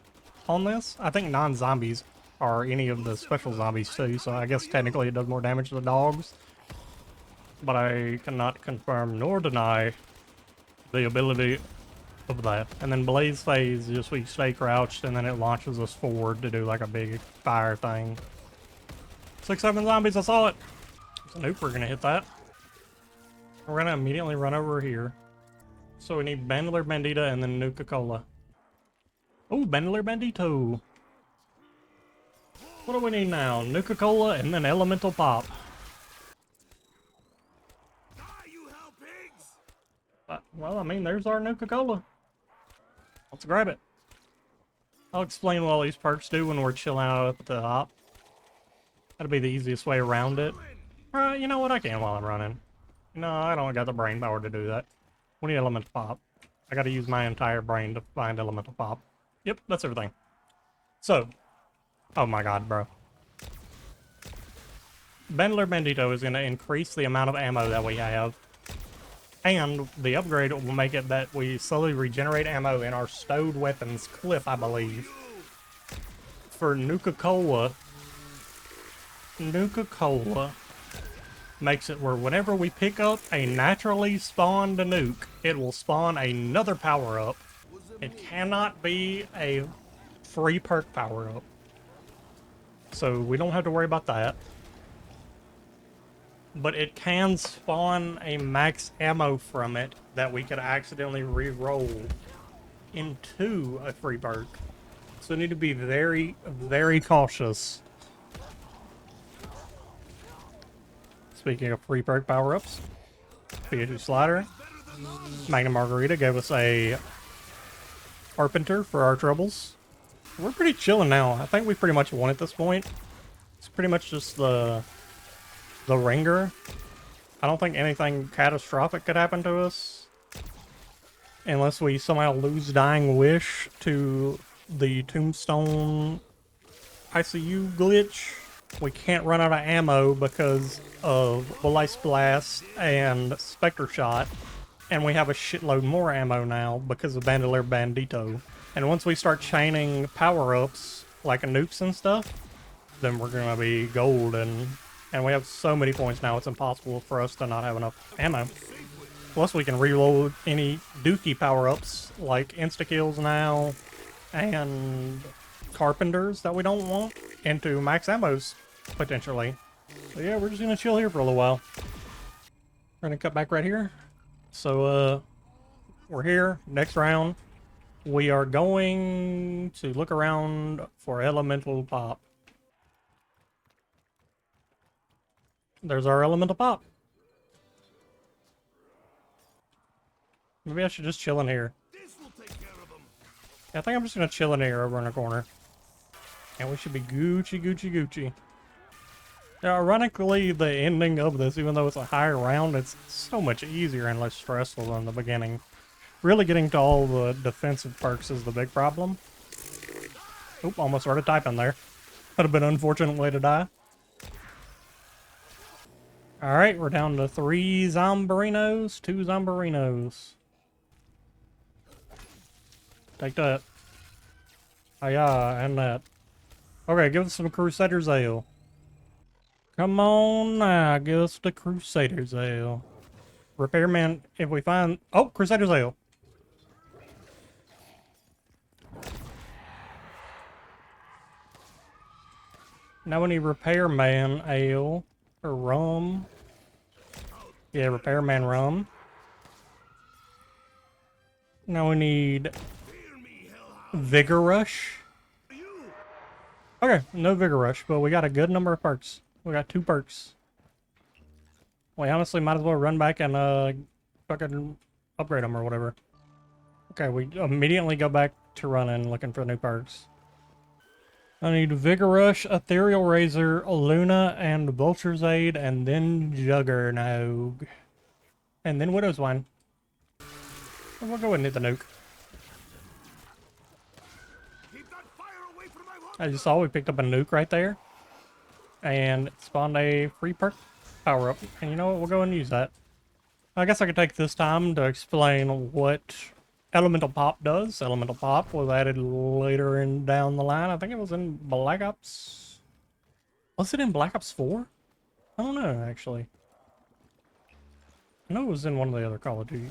on this. I think non-zombies are any of the special zombies too, so I guess technically it does more damage to the dogs. But I cannot confirm nor deny the ability of that. And then Blaze Phase, just we stay crouched and then it launches us forward to do like a big fire thing. 6, 7 zombies, I saw it! So nope, we're gonna hit that. We're gonna immediately run over here. So we need Bandler Bandita and then Nuka-Cola. Oh, Bandler Bandito! What do we need now? Nuka-Cola and then Elemental Pop. Die, you hell pigs! Well, I mean, there's our Nuka-Cola. Let's grab it. I'll explain what all these perks do when we're chilling out at the top. That'll be the easiest way around it. You know what? I can while I'm running. No, I don't got the brain power to do that. We need Elemental Pop. I gotta use my entire brain to find Elemental Pop. Yep, that's everything. So, oh my god, bro. Bandler Bandito is gonna increase the amount of ammo that we have. And the upgrade will make it that we slowly regenerate ammo in our stowed weapons clip, I believe. For Nuka-Cola, Nuka-Cola makes it where whenever we pick up a naturally spawned nuke, it will spawn another power-up. It cannot be a free perk power-up. So we don't have to worry about that. But it can spawn a max ammo from it that we could accidentally re-roll into a free perk. So we need to be very, very cautious. Speaking of free perk power-ups, Pikachu Slider, Magnum Margarita gave us a Carpenter for our troubles. We're pretty chilling now. I think we pretty much won at this point. It's pretty much just the ringer. I don't think anything catastrophic could happen to us. Unless we somehow lose Dying Wish to the Tombstone ICU glitch. We can't run out of ammo because of Will Ice Blast and Spectre Shot. And we have a shitload more ammo now because of Bandolier Bandito. And once we start chaining power-ups, like nukes and stuff, then we're gonna be golden. And we have so many points now, it's impossible for us to not have enough ammo. Plus, we can reload any dookie power-ups, like insta-kills now, and carpenters that we don't want, into max ammos, potentially. So yeah, we're just gonna chill here for a little while. We're gonna cut back right here. So, we're here, next round. We are going to look around for Elemental Pop. There's our Elemental Pop. Maybe I should just chill in here. This will take care of them. I think I'm just gonna chill in here over in the corner. And we should be Gucci, Gucci, Gucci. Now, ironically, the ending of this, even though it's a higher round, it's so much easier and less stressful than the beginning. Really getting to all the defensive perks is the big problem. Oop, almost started typing there. Would have been an unfortunate way to die. Alright, we're down to 3 Zombarinos, 2 Zombarinos. Take that. Oh yeah, and that. Okay, give us some Crusader's Ale. Come on now, give us the Crusader's Ale. Repairman, if we find... Oh, Crusader's Ale. Now we need Repairman Ale. Or rum. Yeah, Repairman rum. Now we need Vigor Rush. Okay, no Vigor Rush, but we got a good number of perks. We got 2 perks. We honestly might as well run back and fucking upgrade them or whatever. Okay, we immediately go back to running, looking for new perks. I need Vigor Rush, Ethereal Razor, Luna, and Vulture's Aid, and then Juggernog. And then Widow's Wine. We'll go ahead and hit the nuke. Keep that fire away from my weapon. As you saw, we picked up a nuke right there. And it spawned a free perk power-up. And you know what? We'll go ahead and use that. I guess I could take this time to explain what Elemental Pop does. Elemental Pop was added later in down the line. I think it was in Black Ops. Was it in Black Ops 4? I don't know, actually. I know it was in one of the other Call of Duties.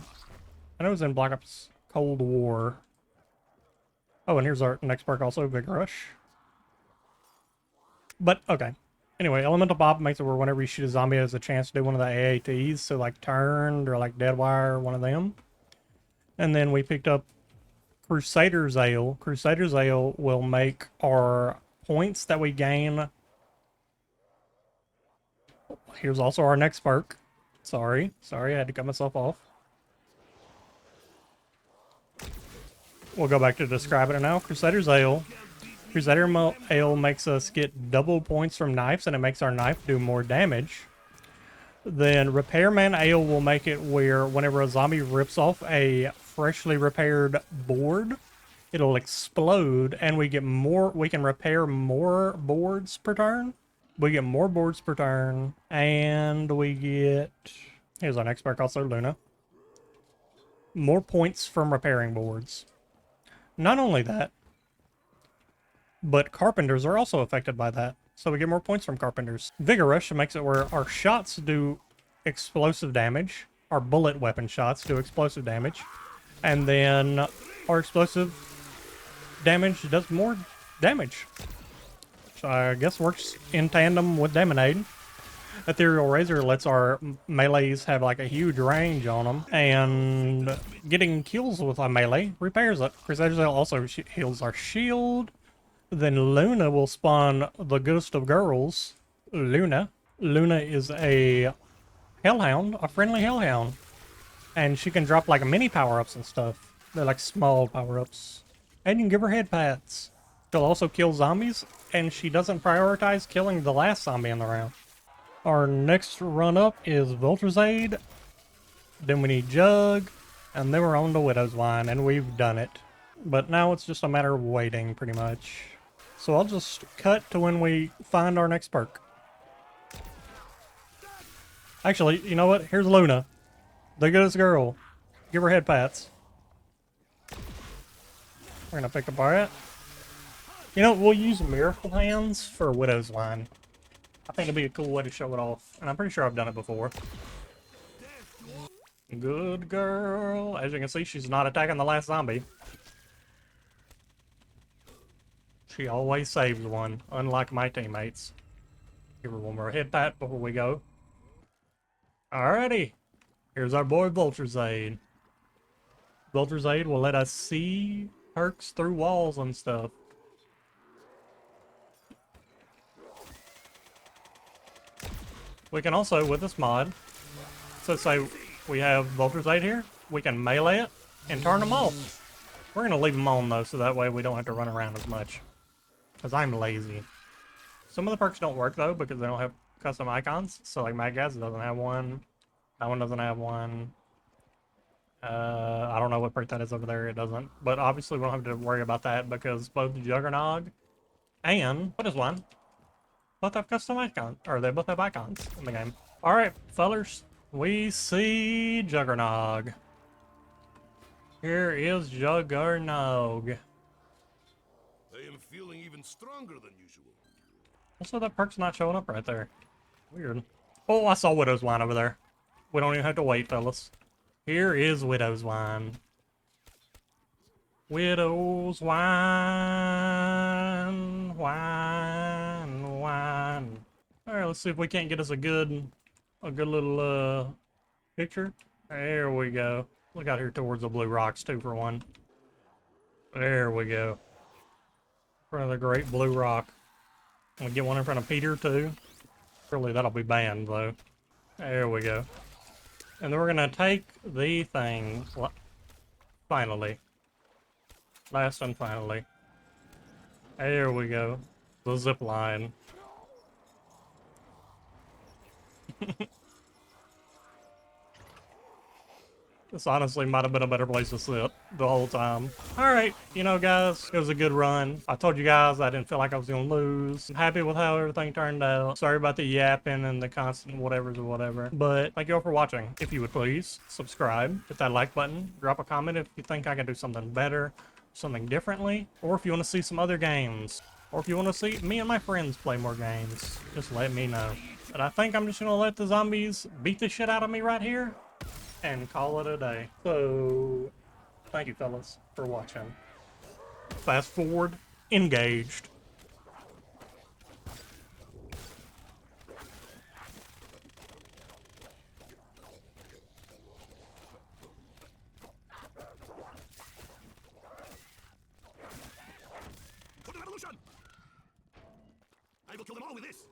I know it was in Black Ops Cold War. Oh, and here's our next perk also, Big Rush. But, okay. Anyway, Elemental Pop makes it where whenever you shoot a zombie, it has a chance to do one of the AATs. So, like, Turned or, like, Deadwire, one of them. And then we picked up Crusader's Ale. Crusader's Ale will make our points that we gain. Here's also our next perk. Sorry, I had to cut myself off. We'll go back to describing it now. Crusader's Ale. Ale makes us get double points from knives, and it makes our knife do more damage. Then Repairman Ale will make it where whenever a zombie rips off a freshly repaired board, it'll explode, and we get more. We can repair more boards per turn. We get more boards per turn, and we get. Here's our next perk, also Luna. More points from repairing boards. Not only that, but carpenters are also affected by that. So we get more points from carpenters. Vigor Rush makes it where our shots do explosive damage. Our bullet weapon shots do explosive damage. And then our explosive damage does more damage. Which I guess works in tandem with Damonade. Ethereal Razor lets our melees have like a huge range on them, and getting kills with a melee repairs it. Crusader's Ale also heals our shield. Then Luna will spawn the goodest of girls, Luna. Luna is a hellhound, a friendly hellhound, and she can drop like mini power-ups and stuff. They're like small power-ups. And you can give her head pats. She'll also kill zombies, and she doesn't prioritize killing the last zombie in the round. Our next run-up is Vulture's Aid, then we need Jug, and then we're on to Widow's Wine, and we've done it. But now it's just a matter of waiting, pretty much. So I'll just cut to when we find our next perk. Actually, you know what? Here's Luna, the goodest girl. Give her head pats. We're gonna pick apart it. You know, we'll use Miracle Hands for Widow's Wine. I think it'd be a cool way to show it off, and I'm pretty sure I've done it before. Good girl. As you can see, she's not attacking the last zombie. She always saves one, unlike my teammates. Give her one more head pat before we go. Alrighty. Here's our boy Vulture's Aid. Vulture's Aid will let us see perks through walls and stuff. We can also, with this mod, so say we have Vulture's Aid here, we can melee it and turn them off. We're going to leave them on though, so that way we don't have to run around as much. Because I'm lazy. Some of the perks don't work though, because they don't have custom icons. So like Mad Gas doesn't have one. That one doesn't have one. I don't know what perk that is over there, it doesn't. But obviously we don't have to worry about that, because both Juggernog and, what is one? Both have custom icons, or they both have icons in the game. Alright, fellers, we see Juggernog. Here is Juggernog. I am feeling even stronger than usual. Also, that perk's not showing up right there. Weird. Oh, I saw Widow's Wine over there. We don't even have to wait, fellas. Here is Widow's Wine. Widow's Wine, wine, wine. All right, let's see if we can't get us a good little picture. There we go. Look out here towards the blue rocks too, for one. There we go. In front of the great blue rock. We'll get one in front of Peter too. Surely that'll be banned though. There we go. And then we're gonna take the thing. Finally. Last and finally. There we go. The zip line. This honestly might have been a better place to sit the whole time. Alright, you know guys, it was a good run. I told you guys I didn't feel like I was gonna lose. I'm happy with how everything turned out. Sorry about the yapping and the constant whatevers or whatever. But thank you all for watching. If you would please, subscribe, hit that like button, drop a comment if you think I can do something better, something differently, or if you want to see some other games, or if you want to see me and my friends play more games, just let me know. But I think I'm just gonna let the zombies beat the shit out of me right here. and call it a day. So, thank you, fellas, for watching. Fast forward, engaged. For the revolution! I will kill them all with this!